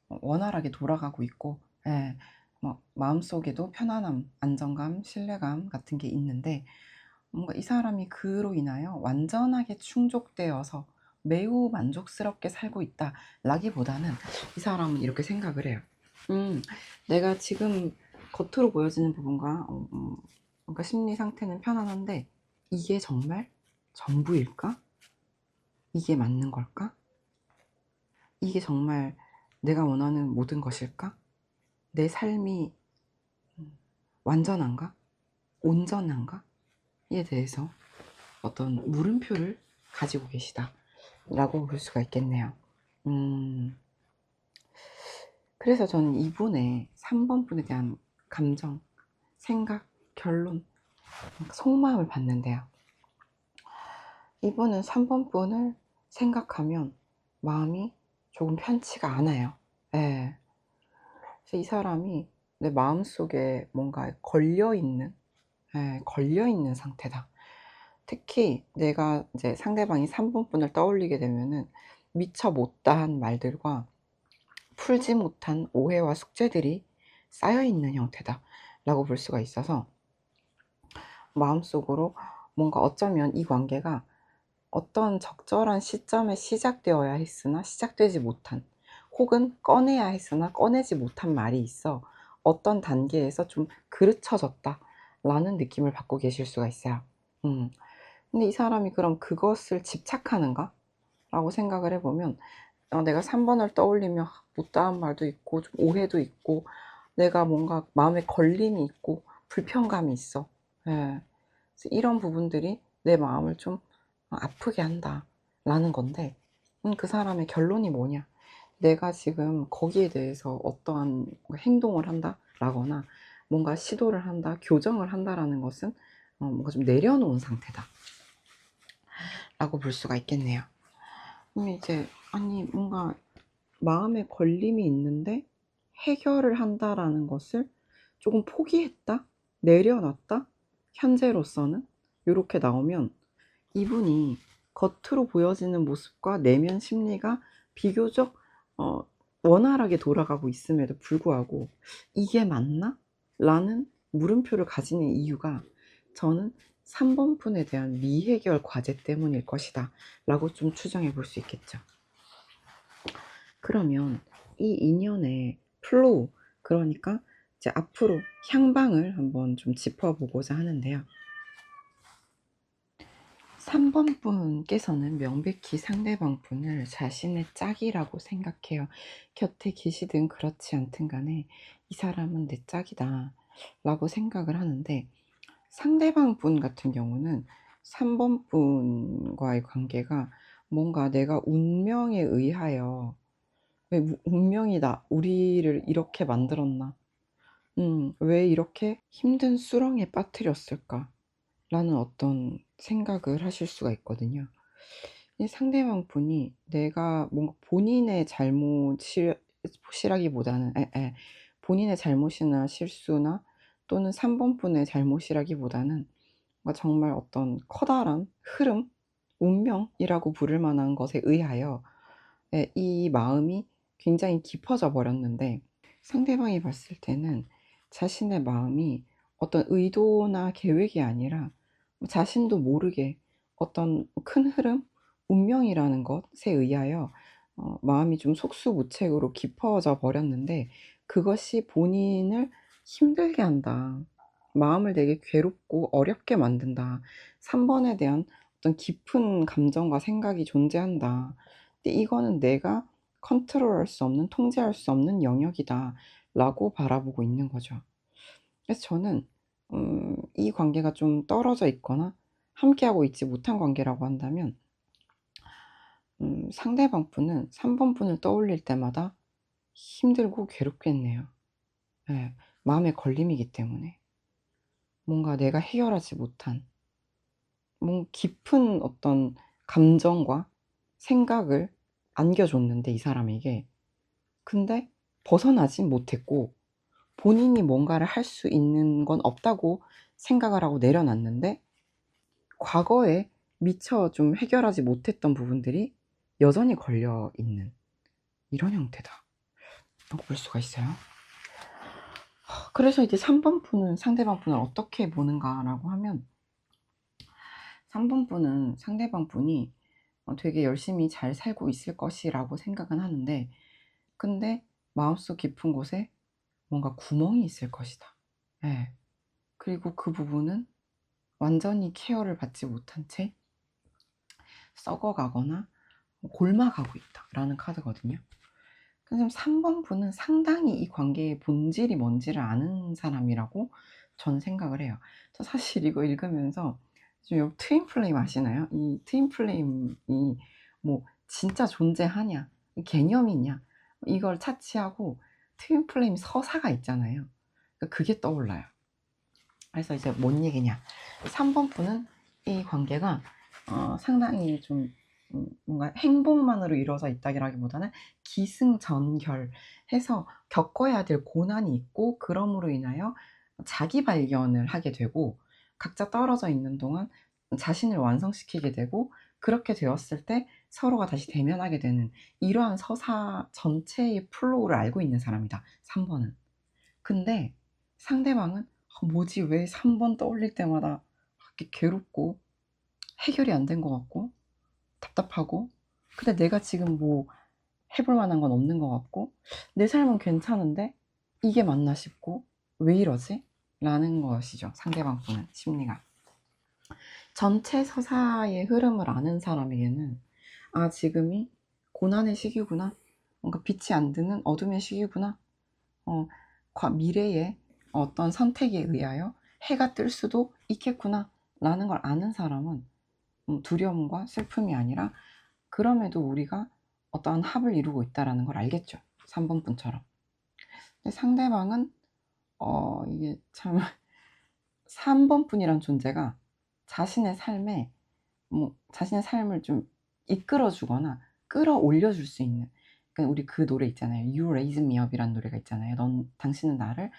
원활하게 돌아가고 있고, 예, 뭐 마음속에도 편안함, 안정감, 신뢰감 같은 게 있는데 뭔가 이 사람이 그로 인하여 완전하게 충족되어서 매우 만족스럽게 살고 있다라기보다는 이 사람은 이렇게 생각을 해요. 내가 지금 겉으로 보여지는 부분과 뭔가 심리 상태는 편안한데 이게 정말 전부일까? 이게 맞는 걸까? 이게 정말 내가 원하는 모든 것일까? 내 삶이 완전한가? 온전한가? 이에 대해서 어떤 물음표를 가지고 계시다 라고 볼 수가 있겠네요. 그래서 저는 이분의 3번 분에 대한 감정, 생각, 결론, 속마음을 봤는데요. 이분은 3번 분을 생각하면 마음이 조금 편치가 않아요. 예. 그래서 이 사람이 내 마음속에 뭔가 걸려있는, 예, 걸려있는 상태다. 특히 내가 이제 상대방이 3번 분을 떠올리게 되면은 미처 못다한 말들과 풀지 못한 오해와 숙제들이 쌓여있는 형태다 라고 볼 수가 있어서 마음속으로 뭔가 어쩌면 이 관계가 어떤 적절한 시점에 시작되어야 했으나 시작되지 못한, 혹은 꺼내야 했으나 꺼내지 못한 말이 있어 어떤 단계에서 좀 그르쳐졌다 라는 느낌을 받고 계실 수가 있어요. 근데 이 사람이 그럼 그것을 집착하는가? 라고 생각을 해보면 내가 3번을 떠올리면 못다한 말도 있고 좀 오해도 있고 내가 뭔가 마음에 걸림이 있고 불편감이 있어. 예. 그래서 이런 부분들이 내 마음을 좀 아프게 한다 라는 건데 그 사람의 결론이 뭐냐, 내가 지금 거기에 대해서 어떠한 행동을 한다 라거나 뭔가 시도를 한다, 교정을 한다라는 것은 뭔가 좀 내려놓은 상태다 라고 볼 수가 있겠네요. 이제 아니 뭔가 마음에 걸림이 있는데 해결을 한다라는 것을 조금 포기했다, 내려놨다, 현재로서는 요렇게 나오면 이분이 겉으로 보여지는 모습과 내면 심리가 비교적 원활하게 돌아가고 있음에도 불구하고 '이게 맞나?' 라는 물음표를 가지는 이유가 저는 3번 분에 대한 미해결 과제 때문일 것이다 라고 좀 추정해 볼 수 있겠죠. 그러면 이 인연의 플로우, 그러니까 이제 앞으로 향방을 한번 좀 짚어보고자 하는데요. 3번 분께서는 명백히 상대방 분을 자신의 짝이라고 생각해요. 곁에 계시든 그렇지 않든 간에 이 사람은 내 짝이다 라고 생각을 하는데, 상대방 분 같은 경우는 3번 분과의 관계가 뭔가 내가 운명에 의하여, 왜 운명이 우리를 이렇게 만들었나, 왜 이렇게 힘든 수렁에 빠뜨렸을까 라는 어떤 생각을 하실 수가 있거든요. 이 상대방 분이 내가 뭔가 본인의 잘못이라기보다는 본인의 잘못이나 실수나 또는 3번 분의 잘못이라기보다는 뭔가 정말 어떤 커다란 흐름, 운명이라고 부를 만한 것에 의하여 이 마음이 굉장히 깊어져 버렸는데, 상대방이 봤을 때는 자신의 마음이 어떤 의도나 계획이 아니라 자신도 모르게 어떤 큰 흐름, 운명이라는 것에 의하여 마음이 좀 속수무책으로 깊어져 버렸는데, 그것이 본인을 힘들게 한다, 마음을 되게 괴롭고 어렵게 만든다, 3번에 대한 어떤 깊은 감정과 생각이 존재한다 근데 이거는 내가 컨트롤할 수 없는, 통제할 수 없는 영역이다라고 바라보고 있는 거죠. 그래서 저는 이 관계가 좀 떨어져 있거나 함께하고 있지 못한 관계라고 한다면 상대방 분은 3번 분을 떠올릴 때마다 힘들고 괴롭겠네요. 예. 마음의 걸림이기 때문에. 뭔가 내가 해결하지 못한 깊은 어떤 감정과 생각을 안겨줬는데 이 사람에게. 근데 벗어나진 못했고 본인이 뭔가를 할 수 있는 건 없다고 생각을 하고 내려놨는데 과거에 미처 좀 해결하지 못했던 부분들이 여전히 걸려 있는 이런 형태다 라고 볼 수가 있어요. 그래서 이제 3번 분은 상대방 분을 어떻게 보는가라고 하면 3번 분은 상대방 분이 되게 열심히 잘 살고 있을 것이라고 생각은 하는데 근데 마음속 깊은 곳에 뭔가 구멍이 있을 것이다. 예. 그리고 그 부분은 완전히 케어를 받지 못한 채 썩어가거나 골마가고 있다라는 카드거든요. 그래서 3번 분은 상당히 이 관계의 본질이 뭔지를 아는 사람이라고 저는 생각을 해요. 저 사실 이거 읽으면서 좀 트윈 플레임 아시나요? 이 트윈 플레임이 뭐 진짜 존재하냐, 개념이냐 이걸 차치하고 트윈 플레임 서사가 있잖아요. 그러니까 그게 떠올라요. 그래서 이제 뭔 얘기냐? 3번 분은 이 관계가 상당히 좀 뭔가 행복만으로 이루어져 있다기보다는 기승전결해서 겪어야 될 고난이 있고 그럼으로 인하여 자기 발견을 하게 되고 각자 떨어져 있는 동안 자신을 완성시키게 되고 그렇게 되었을 때 서로가 다시 대면하게 되는 이러한 서사 전체의 플로우를 알고 있는 사람이다. 3번은. 근데 상대방은 뭐지 왜 3번 떠올릴 때마다 이렇게 괴롭고 해결이 안 된 것 같고 답답하고 근데 내가 지금 뭐 해볼 만한 건 없는 것 같고 내 삶은 괜찮은데 이게 맞나 싶고 왜 이러지? 라는 것이죠. 상대방 분은 심리가. 전체 서사의 흐름을 아는 사람에게는 아 지금이 고난의 시기구나. 뭔가 빛이 안 드는 어둠의 시기구나. 미래에 어떤 선택에 의하여 해가 뜰 수도 있겠구나 라는 걸 아는 사람은 두려움과 슬픔이 아니라 그럼에도 우리가 어떠한 합을 이루고 있다는 걸 알겠죠. 3번 분처럼. 근데 상대방은 이게 참 3번 분이란 존재가 자신의 삶에 자신의 삶을 좀 이끌어 주거나 끌어올려 줄 수 있는 그러니까 우리 그 노래 있잖아요. You Raise Me Up이라는 노래가 있잖아요. 당신은 나를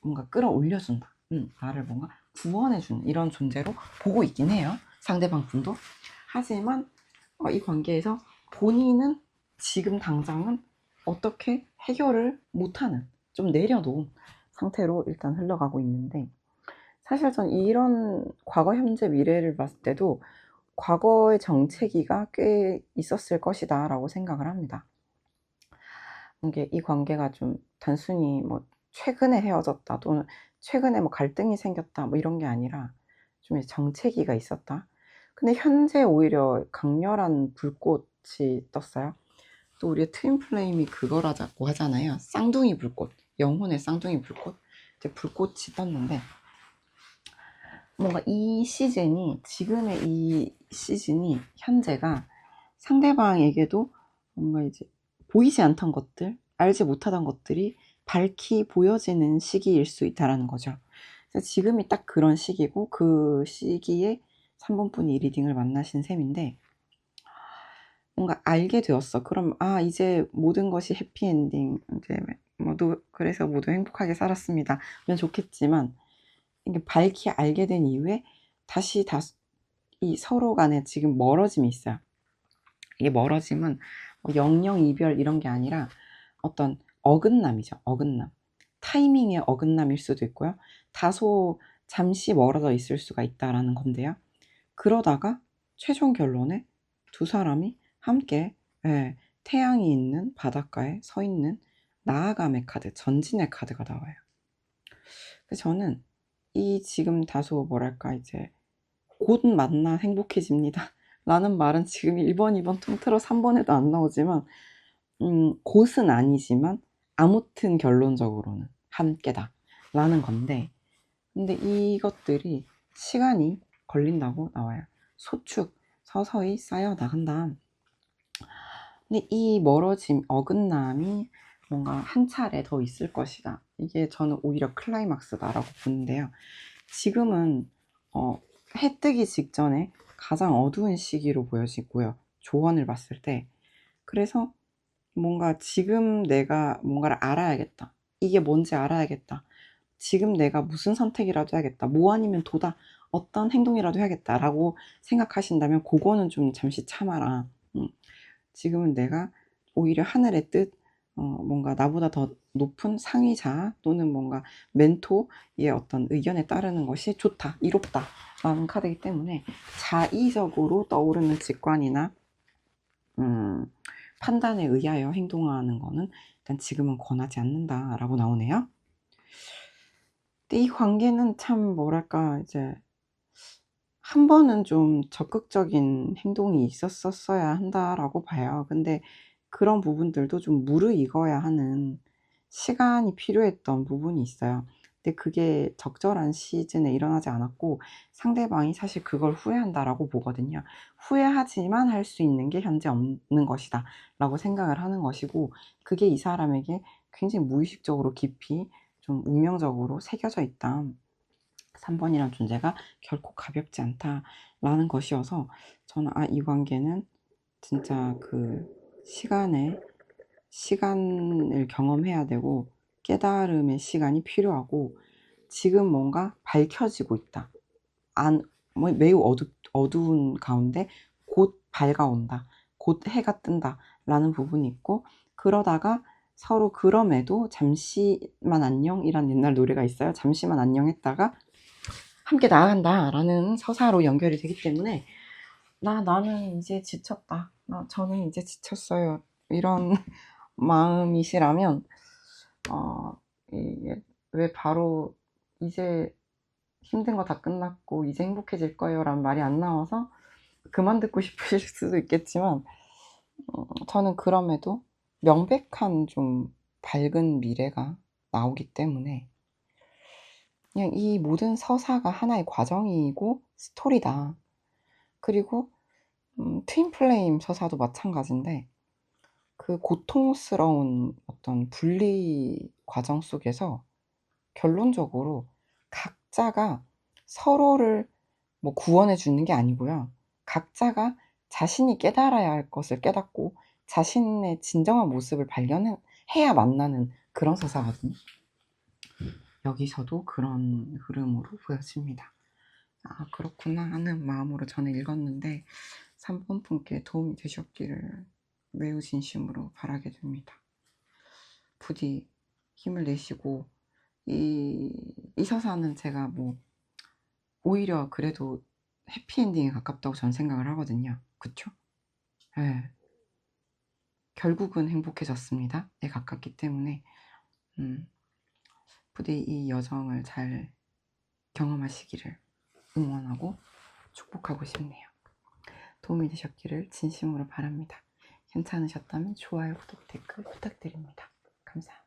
뭔가 끌어올려 준다. 나를 뭔가 구원해 주는 이런 존재로 보고 있긴 해요. 상대방 분도. 하지만 이 관계에서 본인은 지금 당장은 어떻게 해결을 못하는 좀 내려놓은 상태로 일단 흘러가고 있는데 사실 전 이런 과거, 현재, 미래를 봤을 때도 과거의 정체기가 꽤 있었을 것이다 라고 생각을 합니다. 이게 이 관계가 좀 단순히 뭐 최근에 헤어졌다 또는 최근에 뭐 갈등이 생겼다 뭐 이런 게 아니라 좀 정체기가 있었다. 근데 현재 오히려 강렬한 불꽃이 떴어요. 또 우리의 트윈 플레임이 그거라고 하잖아요. 쌍둥이 불꽃, 영혼의 쌍둥이 불꽃. 이제 불꽃이 떴는데 뭔가 이 시즌이 지금의 이 시즌이 현재가 상대방에게도 뭔가 이제 보이지 않던 것들, 알지 못하던 것들이 밝히 보여지는 시기일 수 있다라는 거죠. 그래서 지금이 딱 그런 시기고 그 시기에 3번 분이 이 리딩을 만나신 셈인데 뭔가 알게 되었어. 그럼 이제 모든 것이 해피엔딩 이제 그래서 모두 행복하게 살았습니다. 면 좋겠지만 이게 밝히 알게 된 이후에 다시 이 서로 간에 지금 멀어짐이 있어요. 이게 멀어짐은 영영 이별 이런 게 아니라 어떤 어긋남이죠. 어긋남. 타이밍의 어긋남일 수도 있고요. 다소 잠시 멀어져 있을 수가 있다라는 건데요. 그러다가 최종 결론에 두 사람이 함께 태양이 있는 바닷가에 서 있는 나아감의 카드, 전진의 카드가 나와요. 그래서 저는 이 지금 다소 뭐랄까 이제 곧 만나 행복해집니다 라는 말은 지금 1번, 2번 통틀어 3번에도 안 나오지만 곧은 아니지만 아무튼 결론적으로는 함께다 라는 건데, 근데 이것들이 시간이 걸린다고 나와요. 소축, 서서히 쌓여 나간다. 근데 이 멀어짐, 어긋남이 뭔가 한 차례 더 있을 것이다. 이게 저는 오히려 클라이막스다라고 보는데요. 지금은 해 뜨기 직전에 가장 어두운 시기로 보여지고요. 조언을 봤을 때. 그래서 뭔가 지금 내가 뭔가를 알아야겠다. 이게 뭔지 알아야겠다. 지금 내가 무슨 선택이라도 해야겠다. 뭐 아니면 도다. 어떤 행동이라도 해야겠다라고 생각하신다면 그거는 좀 잠시 참아라. 지금은 내가 오히려 하늘의 뜻, 뭔가 나보다 더 높은 상위자 또는 뭔가 멘토의 어떤 의견에 따르는 것이 좋다, 이롭다 라는 카드이기 때문에 자의적으로 떠오르는 직관이나 판단에 의하여 행동하는 거는 일단 지금은 권하지 않는다라고 나오네요. 근데 이 관계는 참 뭐랄까, 이제 한 번은 좀 적극적인 행동이 있었어야 한다라고 봐요. 근데 그런 부분들도 좀 무르익어야 하는 시간이 필요했던 부분이 있어요. 근데 그게 적절한 시즌에 일어나지 않았고 상대방이 사실 그걸 후회한다라고 보거든요. 후회하지만 할 수 있는 게 현재 없는 것이다 라고 생각을 하는 것이고, 그게 이 사람에게 굉장히 무의식적으로 깊이 좀 운명적으로 새겨져 있다. 3번이란 존재가 결코 가볍지 않다라는 것이어서 저는 이 관계는 진짜 그 시간을 경험해야 되고 깨달음의 시간이 필요하고, 지금 뭔가 밝혀지고 있다. 매우 어두운 가운데 곧 밝아온다. 곧 해가 뜬다. 라는 부분이 있고, 그러다가 서로 그럼에도 잠시만 안녕이란 옛날 노래가 있어요. 잠시만 안녕했다가 함께 나아간다 라는 서사로 연결이 되기 때문에 나는 이제 지쳤다. 저는 이제 지쳤어요. 이런 마음이시라면 이게 왜 바로 이제 힘든 거 다 끝났고 이제 행복해질 거예요 라는 말이 안 나와서 그만 듣고 싶으실 수도 있겠지만, 저는 그럼에도 명백한 좀 밝은 미래가 나오기 때문에 그냥 이 모든 서사가 하나의 과정이고 스토리다. 그리고 트윈 플레임 서사도 마찬가지인데 그 고통스러운 어떤 분리 과정 속에서 결론적으로 각자가 서로를 뭐 구원해 주는 게 아니고요. 각자가 자신이 깨달아야 할 것을 깨닫고 자신의 진정한 모습을 발견해야 만나는 그런 서사거든요. 여기서도 그런 흐름으로 보여집니다. 그렇구나 하는 마음으로 저는 읽었는데 3번 분께 도움이 되셨기를 매우 진심으로 바라게 됩니다. 부디 힘을 내시고 이 서사는 제가 뭐 오히려 그래도 해피엔딩에 가깝다고 저는 생각을 하거든요. 그쵸? 네. 결국은 행복해졌습니다. 에 가깝기 때문에 부디 이 여정을 잘 경험하시기를 응원하고 축복하고 싶네요. 도움이 되셨기를 진심으로 바랍니다. 괜찮으셨다면 좋아요, 구독, 댓글 부탁드립니다. 감사합니다.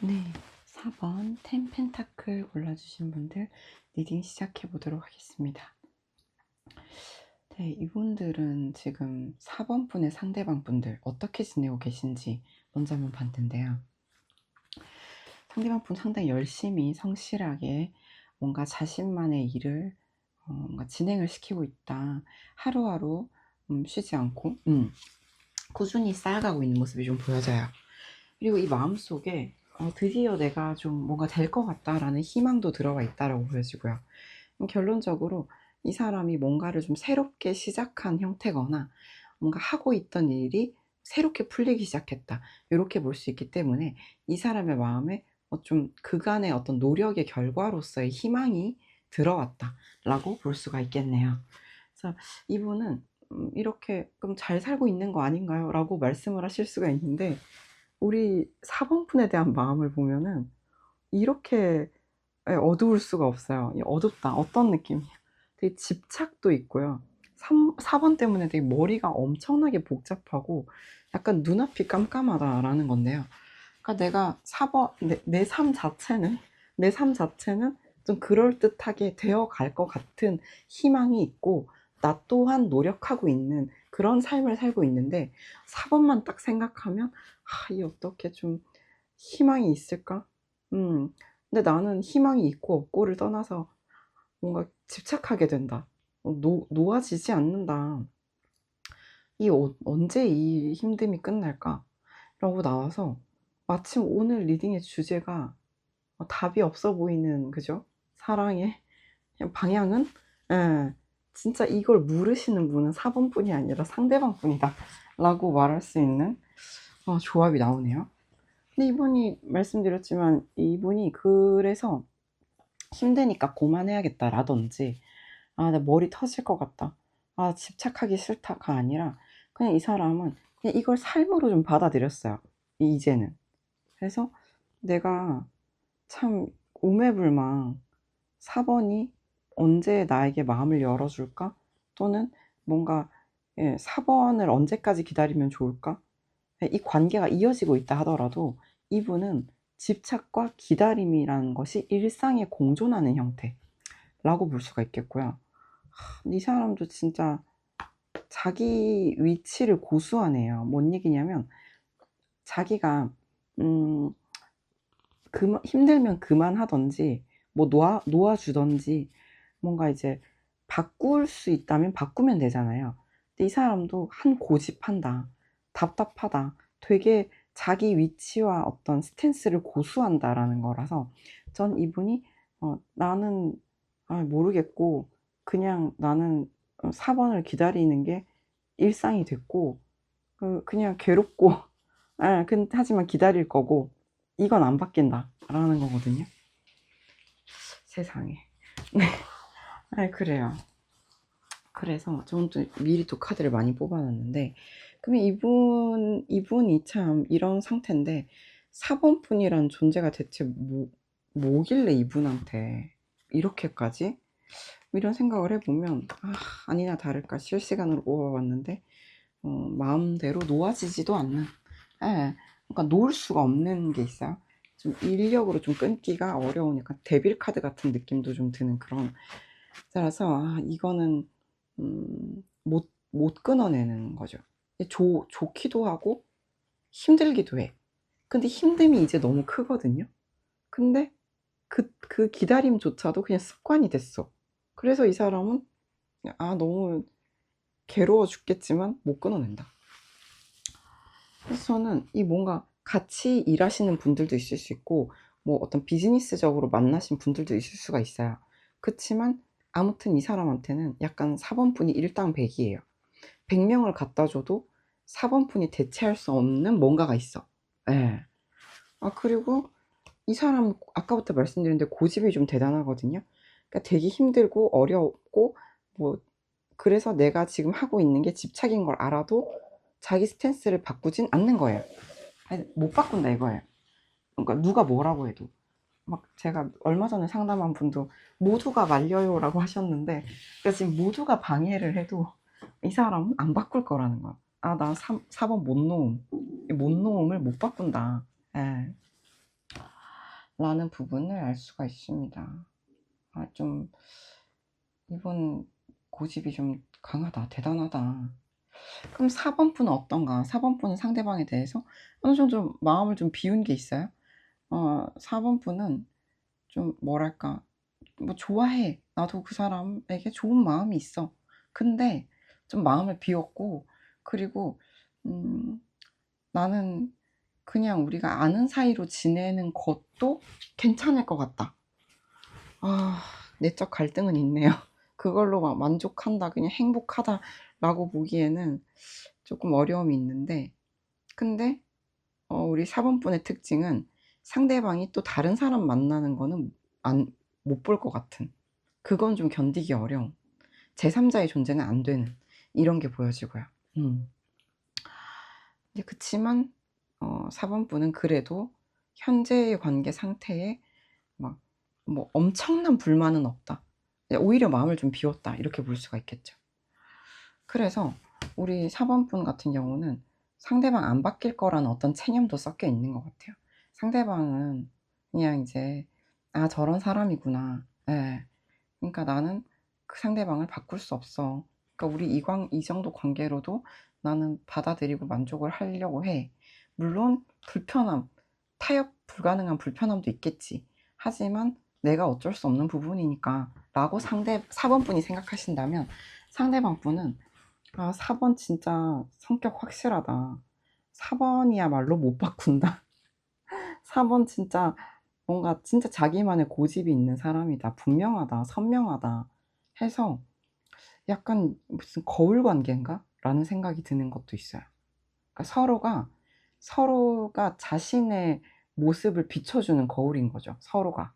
네, 4번 텐 펜타클 골라주신 분들 리딩 시작해 보도록 하겠습니다. 네, 이분들은 지금 4번 분의 상대방 분들 어떻게 지내고 계신지 먼저 한번 봤는데요. 상대방 분 상당히 열심히 성실하게 뭔가 자신만의 일을 뭔가 진행을 시키고 있다. 하루하루 쉬지 않고 꾸준히 쌓아가고 있는 모습이 좀 보여져요. 그리고 이 마음속에 드디어 내가 좀 뭔가 될 것 같다라는 희망도 들어가 있다라고 보여지고요. 결론적으로 이 사람이 뭔가를 좀 새롭게 시작한 형태거나 뭔가 하고 있던 일이 새롭게 풀리기 시작했다. 이렇게 볼 수 있기 때문에 이 사람의 마음에 좀 그간의 어떤 노력의 결과로서의 희망이 들어왔다라고 볼 수가 있겠네요. 그래서 이분은 이렇게 그럼 잘 살고 있는 거 아닌가요? 라고 말씀을 하실 수가 있는데 우리 4번 분에 대한 마음을 보면은 이렇게 어두울 수가 없어요. 어둡다. 어떤 느낌이야? 되게 집착도 있고요. 4번 때문에 되게 머리가 엄청나게 복잡하고 약간 눈앞이 깜깜하다라는 건데요. 그러니까 내가 4번, 내 삶 자체는, 내 삶 자체는 좀 그럴듯하게 되어 갈 것 같은 희망이 있고, 나 또한 노력하고 있는 그런 삶을 살고 있는데, 4번만 딱 생각하면, 이 어떻게 좀 희망이 있을까? 근데 나는 희망이 있고 없고를 떠나서 뭔가 집착하게 된다. 놓아지지 않는다. 언제 이 힘듦이 끝날까? 라고 나와서 마침 오늘 리딩의 주제가 답이 없어 보이는, 그죠? 사랑의 그냥 방향은? 예. 진짜 이걸 물으시는 분은 4번 분이 아니라 상대방 분이다. 라고 말할 수 있는 조합이 나오네요. 근데 이분이 말씀드렸지만 이분이 그래서 힘드니까 고만해야겠다라든지 나 머리 터질 것 같다. 집착하기 싫다가 아니라 그냥 이 사람은 그냥 이걸 삶으로 좀 받아들였어요. 이제는. 그래서 내가 참 오매불망 4번이 언제 나에게 마음을 열어줄까? 또는 뭔가 4번을 언제까지 기다리면 좋을까? 이 관계가 이어지고 있다 하더라도 이분은 집착과 기다림이라는 것이 일상에 공존하는 형태라고 볼 수가 있겠고요. 이 사람도 진짜 자기 위치를 고수하네요. 뭔 얘기냐면 자기가 힘들면 그만하든지 뭐 놓아주든지 뭔가 이제 바꿀 수 있다면 바꾸면 되잖아요. 근데 이 사람도 고집한다, 답답하다, 되게 자기 위치와 어떤 스탠스를 고수한다라는 거라서 전 이분이 나는 모르겠고 그냥 나는 4번을 기다리는 게 일상이 됐고 그냥 괴롭고 하지만 기다릴 거고 이건 안 바뀐다라는 거거든요. 세상에. 네. 그래요. 그래서 저는 또 미리 또 카드를 많이 뽑아놨는데 그러면 이분이 참 이런 상태인데 4번 분이란 존재가 대체 뭐길래 이분한테 이렇게까지? 이런 생각을 해보면 아니나 다를까 실시간으로 뽑아봤는데 마음대로 놓아지지도 않는 그러니까 놓을 수가 없는 게 있어요. 좀 인력으로 좀 끊기가 어려운 약간 데빌 카드 같은 느낌도 좀 드는 그런 따라서 이거는 못 끊어내는 거죠. 좋기도 하고 힘들기도 해. 근데 힘듦이 이제 너무 크거든요. 근데 그 기다림조차도 그냥 습관이 됐어. 그래서 이 사람은 너무 괴로워 죽겠지만 못 끊어낸다. 그래서 저는 이 뭔가 같이 일하시는 분들도 있을 수 있고 뭐 어떤 비즈니스적으로 만나신 분들도 있을 수가 있어요. 그치만 아무튼 이 사람한테는 약간 4번 분이 일당백이에요. 100명을 갖다 줘도 4번 분이 대체할 수 없는 뭔가가 있어. 예. 그리고 이 사람 아까부터 말씀드렸는데 고집이 좀 대단하거든요. 그러니까 되게 힘들고 어렵고 뭐 그래서 내가 지금 하고 있는 게 집착인 걸 알아도 자기 스탠스를 바꾸진 않는 거예요. 못 바꾼다 이거예요. 그러니까 누가 뭐라고 해도. 막 제가 얼마 전에 상담한 분도 모두가 말려요라고 하셨는데 그러니까 지금 모두가 방해를 해도 이 사람은 안 바꿀 거라는 거야. 나 4번 못 놓음을 못 바꾼다. 예. 라는 부분을 알 수가 있습니다. 좀 이분 고집이 좀 강하다, 대단하다. 그럼 4번 분은 어떤가? 4번 분은 상대방에 대해서 어느 정도 마음을 좀 비운 게 있어요. 4번 분은 좀 뭐랄까, 뭐 좋아해. 나도 그 사람에게 좋은 마음이 있어. 근데 좀 마음을 비웠고, 그리고 나는 그냥 우리가 아는 사이로 지내는 것도 괜찮을 것 같다. 내적 갈등은 있네요. 그걸로 막 만족한다, 그냥 행복하다라고 보기에는 조금 어려움이 있는데, 근데 우리 4번 분의 특징은 상대방이 또 다른 사람 만나는 거는 못 볼 것 같은, 그건 좀 견디기 어려운, 제3자의 존재는 안 되는, 이런 게 보여지고요. 이제 그치만 4번 분은 그래도 현재의 관계 상태에 막 뭐 엄청난 불만은 없다, 오히려 마음을 좀 비웠다, 이렇게 볼 수가 있겠죠. 그래서 우리 4번 분 같은 경우는 상대방 안 바뀔 거라는 어떤 체념도 섞여 있는 것 같아요. 상대방은 그냥 이제 저런 사람이구나. 예. 그러니까 나는 그 상대방을 바꿀 수 없어. 그러니까 우리 이 정도 관계로도 나는 받아들이고 만족을 하려고 해. 물론 불편함, 타협 불가능한 불편함도 있겠지. 하지만 내가 어쩔 수 없는 부분이니까 라고 4번 분이 생각하신다면, 상대방 분은 4번 진짜 성격 확실하다. 4번이야말로 못 바꾼다. 4번 진짜 뭔가 진짜 자기만의 고집이 있는 사람이다. 분명하다. 선명하다. 해서 약간 무슨 거울 관계인가? 라는 생각이 드는 것도 있어요. 그러니까 서로가 자신의 모습을 비춰주는 거울인 거죠. 서로가.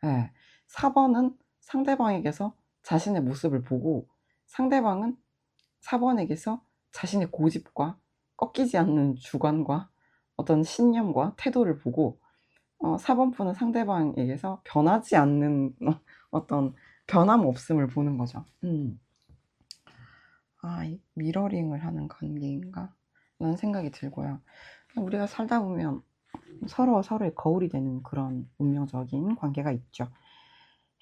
예. 4번은 상대방에게서 자신의 모습을 보고, 상대방은 4번에게서 자신의 고집과 꺾이지 않는 주관과 어떤 신념과 태도를 보고, 4번 분은 상대방에게서 변하지 않는 어떤 변함없음을 보는 거죠. 이 미러링을 하는 관계인가? 라는 생각이 들고요. 우리가 살다 보면 서로가 서로의 거울이 되는 그런 운명적인 관계가 있죠.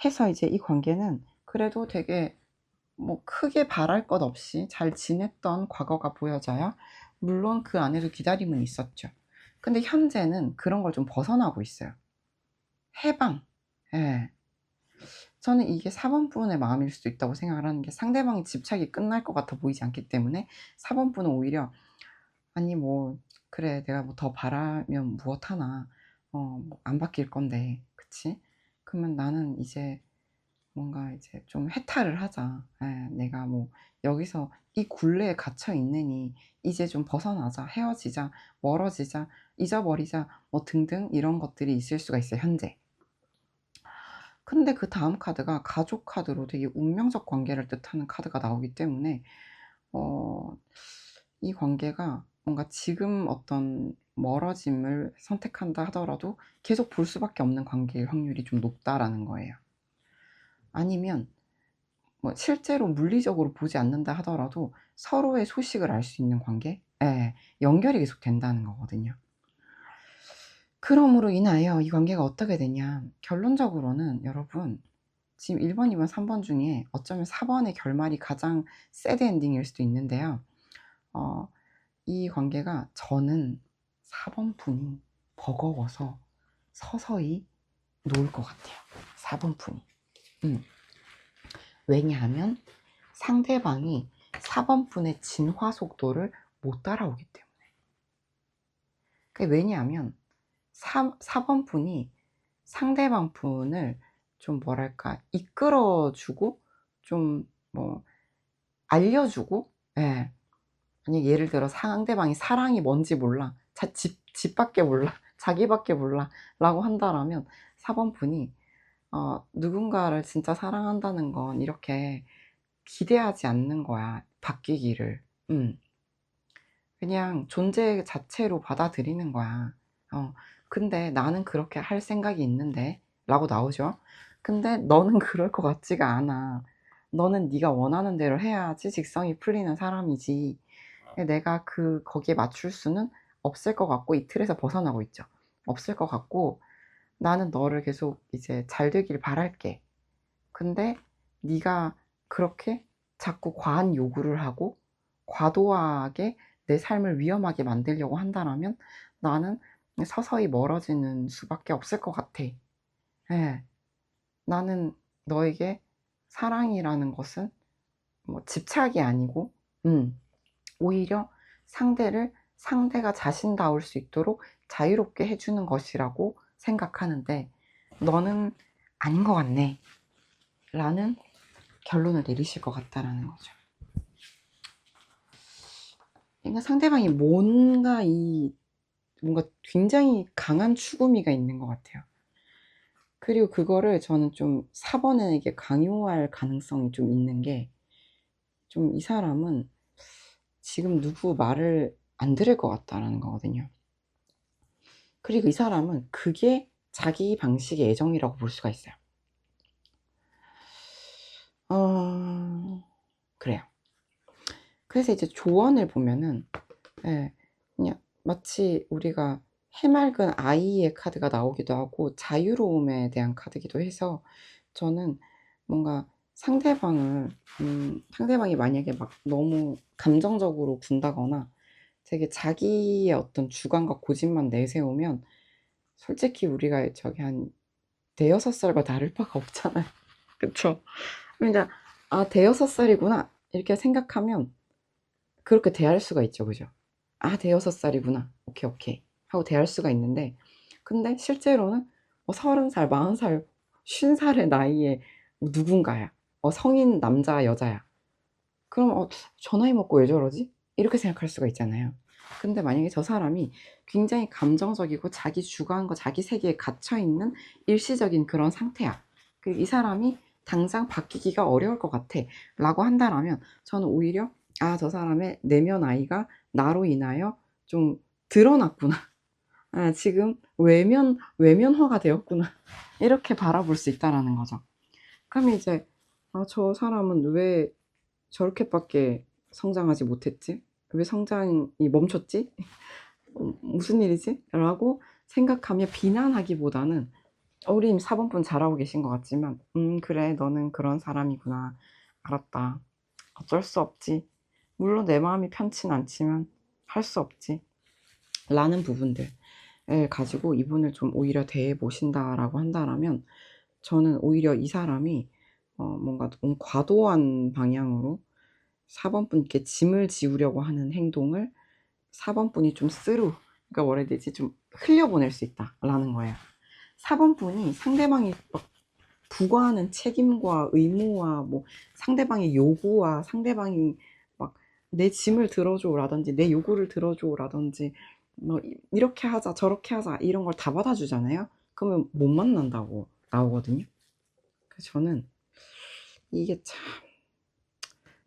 해서 이제 이 관계는 그래도 되게 뭐 크게 바랄 것 없이 잘 지냈던 과거가 보여져요. 물론 그 안에도 기다림은 있었죠. 근데 현재는 그런 걸 좀 벗어나고 있어요. 해방. 예. 저는 이게 4번 분의 마음일 수도 있다고 생각을 하는 게, 상대방의 집착이 끝날 것 같아 보이지 않기 때문에 4번 분은 오히려 아니 뭐 그래, 내가 뭐 더 바라면 무엇하나, 뭐 안 바뀔 건데, 그치? 그러면 나는 이제 뭔가 이제 좀 해탈을 하자. 내가 뭐 여기서 이 굴레에 갇혀 있느니 이제 좀 벗어나자, 헤어지자, 멀어지자, 잊어버리자, 뭐 등등 이런 것들이 있을 수가 있어요, 현재. 근데 그 다음 카드가 가족 카드로 되게 운명적 관계를 뜻하는 카드가 나오기 때문에 이 관계가 뭔가 지금 어떤 멀어짐을 선택한다 하더라도 계속 볼 수밖에 없는 관계일 확률이 좀 높다라는 거예요. 아니면 뭐 실제로 물리적으로 보지 않는다 하더라도 서로의 소식을 알 수 있는 관계? 연결이 계속 된다는 거거든요. 그럼으로 인하여 이 관계가 어떻게 되냐, 결론적으로는 여러분 지금 1번, 2번, 3번 중에 어쩌면 4번의 결말이 가장 새드 엔딩일 수도 있는데요. 이 관계가, 저는 4번 분이 버거워서 서서히 놓을 것 같아요. 4번 분이. 왜냐하면 상대방이 4번 분의 진화 속도를 못 따라오기 때문에. 왜냐하면 4번 분이 상대방 분을 좀 뭐랄까 이끌어주고, 좀 뭐 알려주고, 아니 예를 들어 상대방이 사랑이 뭔지 몰라, 집밖에 몰라, 자기밖에 몰라 라고 한다라면 4번 분이 누군가를 진짜 사랑한다는 건 이렇게 기대하지 않는 거야, 바뀌기를. 그냥 존재 자체로 받아들이는 거야. 근데 나는 그렇게 할 생각이 있는데 라고 나오죠. 근데 너는 그럴 것 같지가 않아. 너는 네가 원하는 대로 해야지 직성이 풀리는 사람이지. 내가 거기에 맞출 수는 없을 것 같고, 이 틀에서 벗어나고 있죠. 없을 것 같고, 나는 너를 계속 이제 잘 되길 바랄게. 근데 네가 그렇게 자꾸 과한 요구를 하고 과도하게 내 삶을 위험하게 만들려고 한다면 나는 서서히 멀어지는 수밖에 없을 것 같아. 예. 나는 너에게 사랑이라는 것은 뭐 집착이 아니고, 오히려 상대가 자신다울 수 있도록 자유롭게 해주는 것이라고 생각하는데, 너는 아닌 것 같네. 라는 결론을 내리실 것 같다라는 거죠. 그러니까 상대방이 뭔가 굉장히 강한 추구미가 있는 것 같아요. 그리고 그거를 저는 좀 4번에게 강요할 가능성이 좀 있는 게, 좀 이 사람은 지금 누구 말을 안 들을 것 같다라는 거거든요. 그리고 이 사람은 그게 자기 방식의 애정이라고 볼 수가 있어요. 그래요. 그래서 이제 조언을 보면은, 예, 그냥 마치 우리가 해맑은 아이의 카드가 나오기도 하고 자유로움에 대한 카드기도 해서, 저는 뭔가 상대방이 만약에 막 너무 감정적으로 군다거나 되게 자기의 어떤 주관과 고집만 내세우면, 솔직히 우리가 저기 한 대여섯 살과 다를 바가 없잖아요. 그쵸? 그러니까 아, 대여섯 살이구나 이렇게 생각하면 그렇게 대할 수가 있죠. 그죠? 아, 대여섯 살이구나, 오케이 오케이 하고 대할 수가 있는데, 근데 실제로는 30살, 40살, 50살의 나이에 누군가야. 성인 남자, 여자야. 그럼 저 나이 먹고 왜 저러지? 이렇게 생각할 수가 있잖아요. 근데 만약에 저 사람이 굉장히 감정적이고 자기 주관과 자기 세계에 갇혀있는 일시적인 그런 상태야. 이 사람이 당장 바뀌기가 어려울 것 같아 라고 한다면, 저는 오히려 저 사람의 내면 아이가 나로 인하여 좀 드러났구나. 지금 외면화가 되었구나. 이렇게 바라볼 수 있다라는 거죠. 그럼 이제 저 사람은 왜 저렇게밖에 성장하지 못했지? 왜 성장이 멈췄지? 무슨 일이지? 라고 생각하며 비난하기보다는, 우리 이미 4번분 잘하고 계신 것 같지만, 그래, 너는 그런 사람이구나. 알았다. 어쩔 수 없지. 물론 내 마음이 편치 않지만 할 수 없지. 라는 부분들을 가지고 이분을 좀 오히려 대해 보신다라고 한다면, 저는 오히려 이 사람이 뭔가 너무 과도한 방향으로 4번 분께 짐을 지우려고 하는 행동을 4번 분이 좀 그러니까 뭐라 해야 되지? 좀 흘려보낼 수 있다라는 거예요. 4번 분이 상대방이 막 부과하는 책임과 의무와 뭐 상대방의 요구와 상대방이 막 내 짐을 들어줘라든지 내 요구를 들어줘라든지 뭐 이렇게 하자 저렇게 하자 이런 걸 다 받아주잖아요. 그러면 못 만난다고 나오거든요. 그래서 저는 이게 참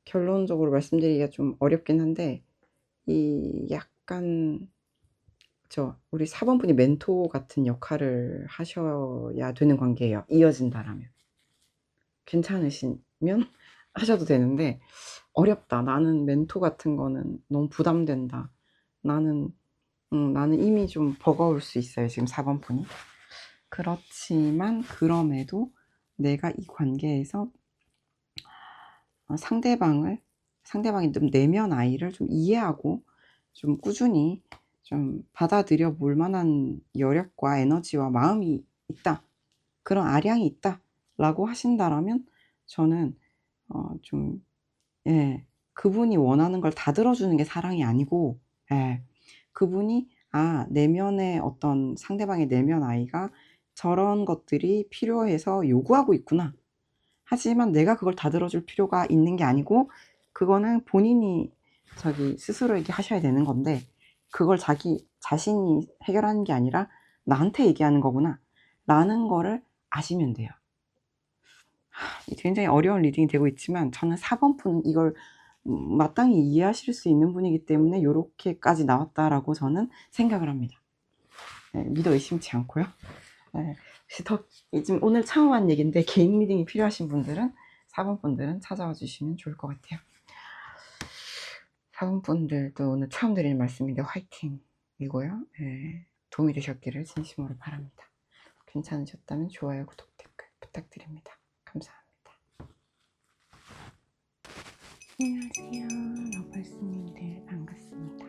결론적으로 말씀드리기가 좀 어렵긴 한데, 이 약간 우리 4번 분이 멘토 같은 역할을 하셔야 되는 관계예요. 이어진다라면. 괜찮으시면 하셔도 되는데, 어렵다. 나는 멘토 같은 거는 너무 부담된다. 나는 이미 좀 버거울 수 있어요. 지금 4번 분이. 그렇지만 그럼에도 내가 이 관계에서 상대방의 좀 내면 아이를 좀 이해하고 좀 꾸준히 좀 받아들여 볼 만한 여력과 에너지와 마음이 있다. 그런 아량이 있다. 라고 하신다라면, 저는 좀, 예, 그분이 원하는 걸 다 들어주는 게 사랑이 아니고, 예, 그분이 내면의 어떤 상대방의 내면 아이가 저런 것들이 필요해서 요구하고 있구나. 하지만 내가 그걸 다 들어줄 필요가 있는 게 아니고, 그거는 본인이 스스로에게 하셔야 되는 건데, 그걸 자기 자신이 해결하는 게 아니라 나한테 얘기하는 거구나 라는 거를 아시면 돼요. 굉장히 어려운 리딩이 되고 있지만, 저는 4번 분 이걸 마땅히 이해하실 수 있는 분이기 때문에 이렇게까지 나왔다라고 저는 생각을 합니다. 믿어 의심치 않고요. 지금 오늘 처음 한 얘기인데, 개인 리딩이 필요하신 분들은 4번 분들은 찾아와 주시면 좋을 것 같아요. 4번 분들도 오늘 처음 드리는 말씀인데 화이팅이고요. 도움이 되셨기를 진심으로 바랍니다. 괜찮으셨다면 좋아요, 구독, 댓글 부탁드립니다. 감사합니다. 안녕하세요, 러벌스님들 반갑습니다.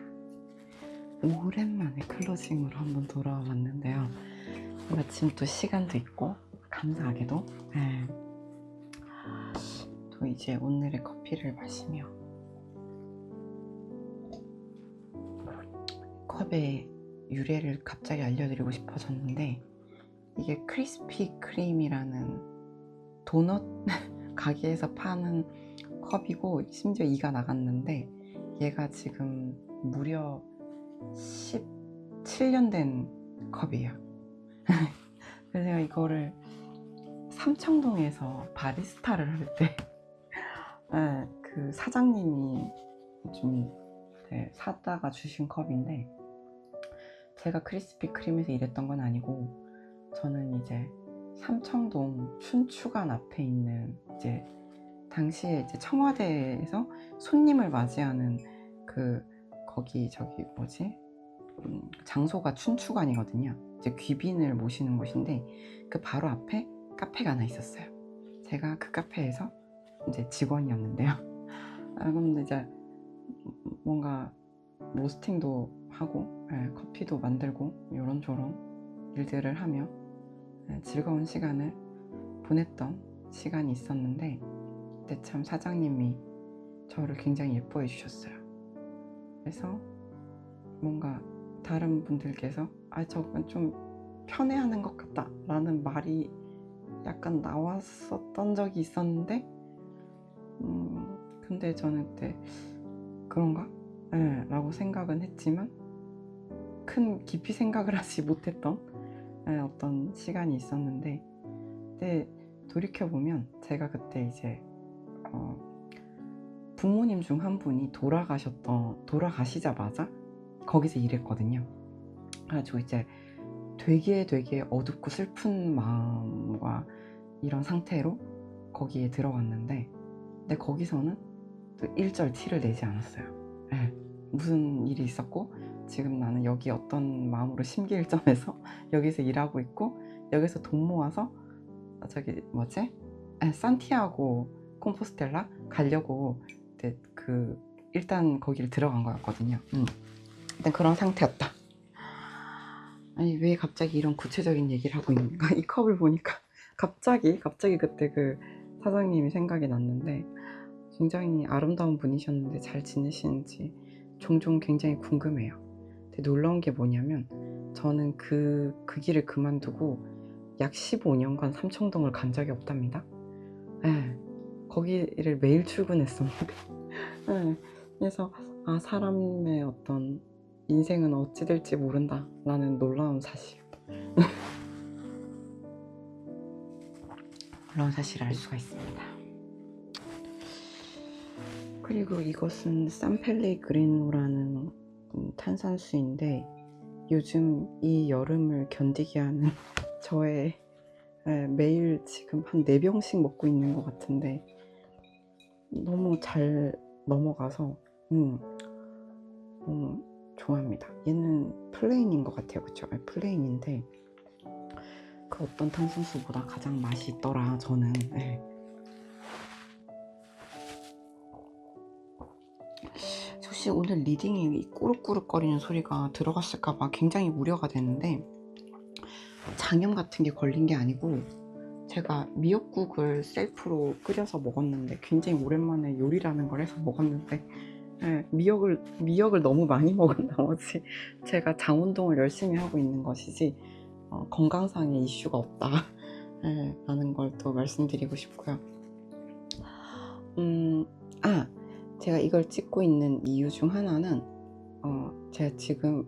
오랜만에 클로징으로 한번 돌아와 봤는데요. 마침 또 시간도 있고 감사하게도 또 이제 오늘의 커피를 마시며 컵의 유래를 갑자기 알려드리고 싶어졌는데, 이게 크리스피 크림이라는 도넛 가게에서 파는 컵이고, 심지어 이가 나갔는데 얘가 지금 무려 17년 된 컵이에요. 그래서 제가 이거를 삼청동에서 바리스타를 할 때 그 사장님이 좀 사다가 주신 컵인데, 제가 크리스피 크림에서 일했던 건 아니고, 저는 이제 삼청동 춘추관 앞에 있는 이제 당시에 이제 청와대에서 손님을 맞이하는 거기 장소가 춘추관이거든요. 이제 귀빈을 모시는 곳인데, 그 바로 앞에 카페가 하나 있었어요. 제가 그 카페에서 이제 직원이었는데요. 그럼 이제 뭔가 로스팅도 하고 커피도 만들고 이런저런 일들을 하며 즐거운 시간을 보냈던 시간이 있었는데, 그때 참 사장님이 저를 굉장히 예뻐해 주셨어요. 그래서 뭔가 다른 분들께서 저건 좀 편애하는 것 같다 라는 말이 약간 나왔었던 적이 있었는데, 근데 저는 그때 그런가? 라고 생각은 했지만 큰 깊이 생각을 하지 못했던 어떤 시간이 있었는데, 그때 돌이켜보면 제가 그때 이제 부모님 중 한 분이 돌아가시자마자 거기서 일했거든요. 그래가지고 이제 되게 어둡고 슬픈 마음과 이런 상태로 거기에 들어갔는데, 근데 거기서는 또 일절 티를 내지 않았어요. 무슨 일이 있었고 지금 나는 여기 어떤 마음으로 심기일점해서 여기서 일하고 있고, 여기서 돈 모아서 산티아고 콤포스텔라 가려고 일단 거기를 들어간 거였거든요. 일단 그런 상태였다. 아니, 왜 갑자기 이런 구체적인 얘기를 하고 있는가? 이 컵을 보니까 갑자기 그때 그 사장님이 생각이 났는데, 굉장히 아름다운 분이셨는데 잘 지내시는지 종종 굉장히 궁금해요. 근데 놀라운 게 뭐냐면, 저는 그 길을 그만두고 약 15년간 삼청동을 간 적이 없답니다. 거기를 매일 출근했었는데 그래서 사람의 어떤 인생은 어찌 될지 모른다 라는 놀라운 사실 놀라운 사실을 알 수가 있습니다. 그리고 이것은 산펠레그리노라는 탄산수인데, 요즘 이 여름을 견디게 하는 저의 매일 지금 한 4병씩 먹고 있는 것 같은데, 너무 잘 넘어가서 너무 좋아합니다. 얘는 플레인인 것 같아요. 그쵸? 플레인인데 그 어떤 탄산수보다 가장 맛이 있더라 저는. 혹시 오늘 리딩이 꾸룩꾸룩거리는 소리가 들어갔을까봐 굉장히 우려가 되는데, 장염 같은 게 걸린 게 아니고, 제가 미역국을 셀프로 끓여서 먹었는데, 굉장히 오랜만에 요리라는 걸 해서 먹었는데 미역을 너무 많이 먹은 나머지 제가 장운동을 열심히 하고 있는 것이지 건강상의 이슈가 없다 라는 걸 또 말씀드리고 싶고요. 제가 이걸 찍고 있는 이유 중 하나는 제가 지금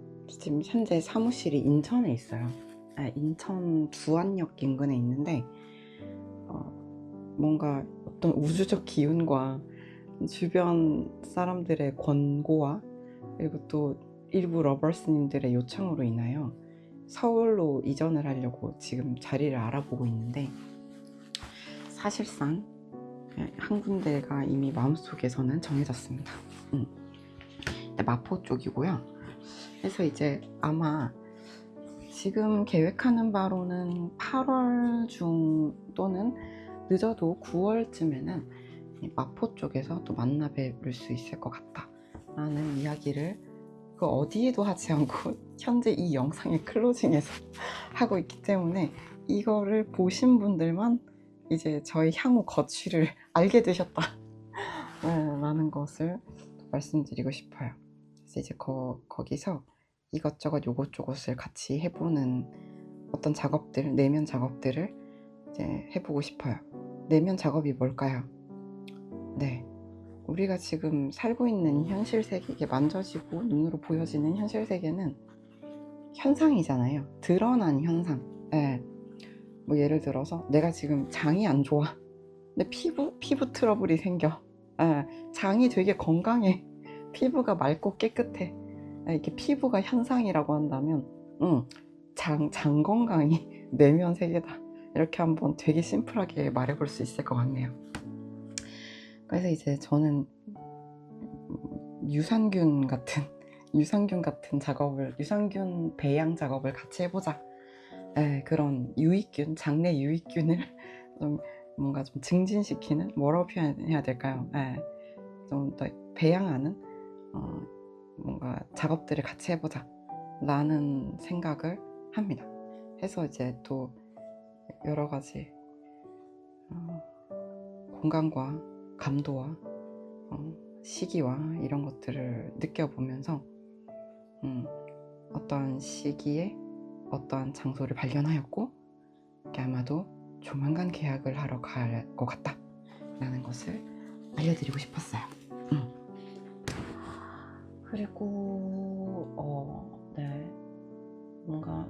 현재 사무실이 인천에 있어요. 인천 주안역 인근에 있는데, 뭔가 어떤 우주적 기운과 주변 사람들의 권고와 그리고 또 일부 러벌스님들의 요청으로 인하여 서울로 이전을 하려고 지금 자리를 알아보고 있는데, 사실상 한 군데가 이미 마음속에서는 정해졌습니다. 마포 쪽이고요. 그래서 이제 아마 지금 계획하는 바로는 8월 중 또는 늦어도 9월쯤에는 마포 쪽에서 또 만나 뵐 수 있을 것 같다 라는 이야기를 그 어디에도 하지 않고 현재 이 영상의 클로징에서 하고 있기 때문에 이거를 보신 분들만 이제 저의 향후 거취를 알게 되셨다 라는 것을 말씀드리고 싶어요. 그래서 이제 거기서 이것저것 요것저것을 같이 해보는 어떤 작업들, 내면 작업들을 이제 해보고 싶어요. 내면 작업이 뭘까요? 네, 우리가 지금 살고 있는 현실 세계, 이게 만져지고 눈으로 보여지는 현실 세계는 현상이잖아요. 드러난 현상. 네. 뭐 예를 들어서 내가 지금 장이 안 좋아. 근데 피부 트러블이 생겨. 장이 되게 건강해. 피부가 맑고 깨끗해. 이렇게 피부가 현상이라고 한다면 장 건강이 내면 세계다. 이렇게 한번 되게 심플하게 말해볼 수 있을 것 같네요. 그래서 이제 저는 유산균 같은 작업을, 유산균 배양 작업을 같이 해보자. 그런 유익균, 장내 유익균을 좀 뭔가 좀 증진시키는, 뭐라고 표현해야 될까요? 좀 더 배양하는 뭔가 작업들을 같이 해보자 라는 생각을 합니다. 해서 이제 또 여러 가지 공간과 감도와 시기와 이런 것들을 느껴보면서 어떠한 시기에 어떠한 장소를 발견하였고 아마도 조만간 계약을 하러 갈 것 같다 라는 것을 알려드리고 싶었어요. 그리고 네, 뭔가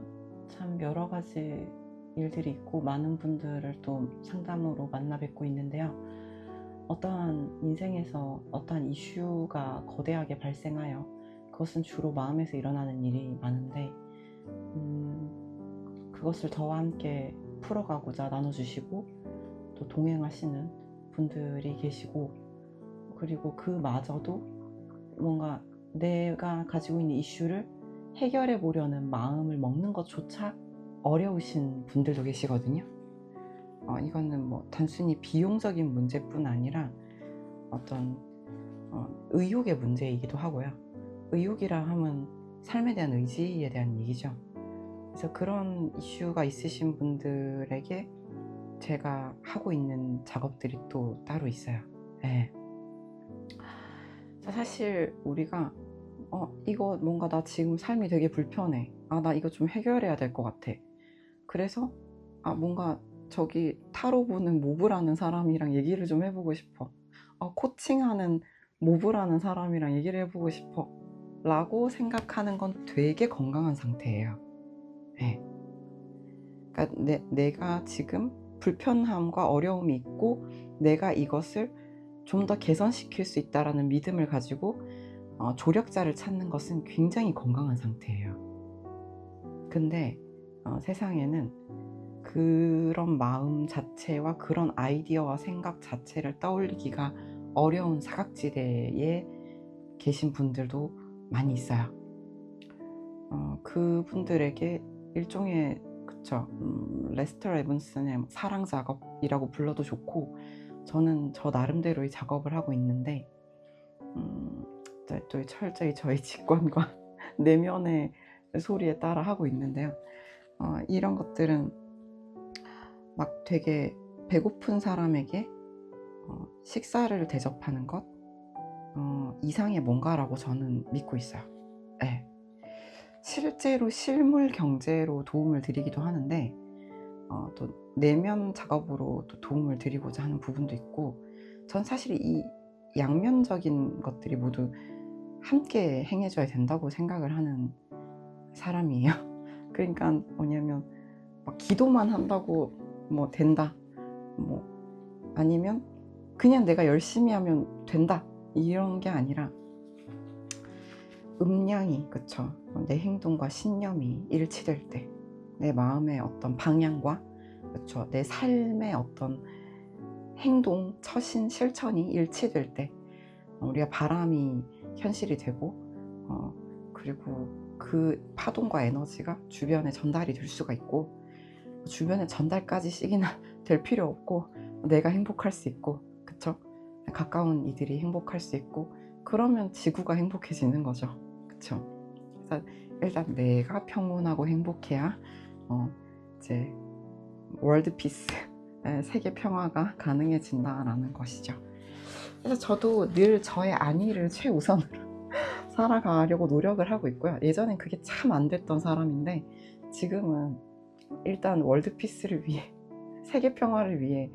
참 여러 가지 일들이 있고 많은 분들을 또 상담으로 만나 뵙고 있는데요. 어떠한 인생에서 어떠한 이슈가 거대하게 발생하여 그것은 주로 마음에서 일어나는 일이 많은데 그것을 저와 함께 풀어가고자 나눠주시고 또 동행하시는 분들이 계시고, 그리고 그마저도 뭔가 내가 가지고 있는 이슈를 해결해 보려는 마음을 먹는 것조차 어려우신 분들도 계시거든요. 이거는 뭐 단순히 비용적인 문제뿐 아니라 어떤 의욕의 문제이기도 하고요. 의욕이라 하면 삶에 대한 의지에 대한 얘기죠. 그래서 그런 이슈가 있으신 분들에게 제가 하고 있는 작업들이 또 따로 있어요. 네. 사실 우리가 이거 뭔가 나 지금 삶이 되게 불편해. 나 이거 좀 해결해야 될 것 같아. 그래서 뭔가 저기 타로 보는 모브라는 사람이랑 얘기를 좀 해보고 싶어. 코칭하는 모브라는 사람이랑 얘기를 해보고 싶어 라고 생각하는 건 되게 건강한 상태예요. 네. 그러니까 내가 지금 불편함과 어려움이 있고 내가 이것을 좀 더 개선시킬 수 있다라는 믿음을 가지고 조력자를 찾는 것은 굉장히 건강한 상태예요. 근데 세상에는 그런 마음 자체와 그런 아이디어와 생각 자체를 떠올리기가 어려운 사각지대에 계신 분들도 많이 있어요. 그분들에게 일종의 레스터 에븐슨의 사랑 작업이라고 불러도 좋고, 저는 저 나름대로의 작업을 하고 있는데 또 철저히 저의 직관과 내면의 소리에 따라 하고 있는데요. 이런 것들은 막 되게 배고픈 사람에게 식사를 대접하는 것 이상의 뭔가라고 저는 믿고 있어요. 네. 실제로 실물 경제로 도움을 드리기도 하는데 또 내면 작업으로 또 도움을 드리고자 하는 부분도 있고, 전 사실 이 양면적인 것들이 모두 함께 행해져야 된다고 생각을 하는 사람이에요. 그러니까 뭐냐면 막 기도만 한다고 뭐 된다, 뭐 아니면 그냥 내가 열심히 하면 된다 이런 게 아니라 음량이 내 행동과 신념이 일치될 때, 내 마음의 어떤 방향과 내 삶의 어떤 행동, 처신, 실천이 일치될 때 우리가 바람이 현실이 되고 그리고 그 파동과 에너지가 주변에 전달이 될 수가 있고, 주변에 전달까지 시기나 될 필요 없고 내가 행복할 수 있고, 그쵸? 가까운 이들이 행복할 수 있고, 그러면 지구가 행복해지는 거죠. 그쵸? 그래서 일단 내가 평온하고 행복해야 이제 월드 피스, 세계 평화가 가능해진다라는 것이죠. 그래서 저도 늘 저의 안위를 최우선으로 살아가려고 노력을 하고 있고요. 예전엔 그게 참 안 됐던 사람인데, 지금은 일단 월드 피스를 위해, 세계 평화를 위해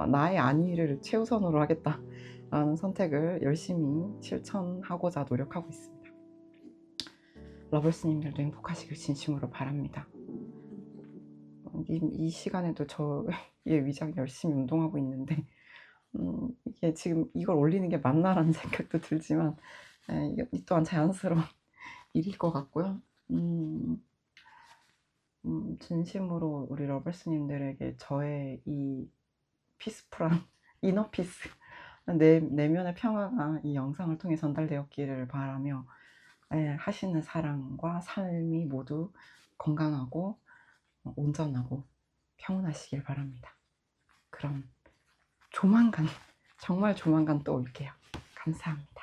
나의 안위를 최우선으로 하겠다라는 선택을 열심히 실천하고자 노력하고 있습니다. 러블스님들도 행복하시길 진심으로 바랍니다. 이 시간에도 저의 위장 열심히 운동하고 있는데, 이게 지금 이걸 올리는 게 맞나라는 생각도 들지만, 이 또한 자연스러운 일일 것 같고요. 진심으로 우리 러블스님들에게 저의 이 피스풀한 이너 피스, 내면의 평화가 이 영상을 통해 전달되었기를 바라며, 하시는 사랑과 삶이 모두 건강하고 온전하고 평온하시길 바랍니다. 그럼 조만간, 정말 조만간 또 올게요. 감사합니다.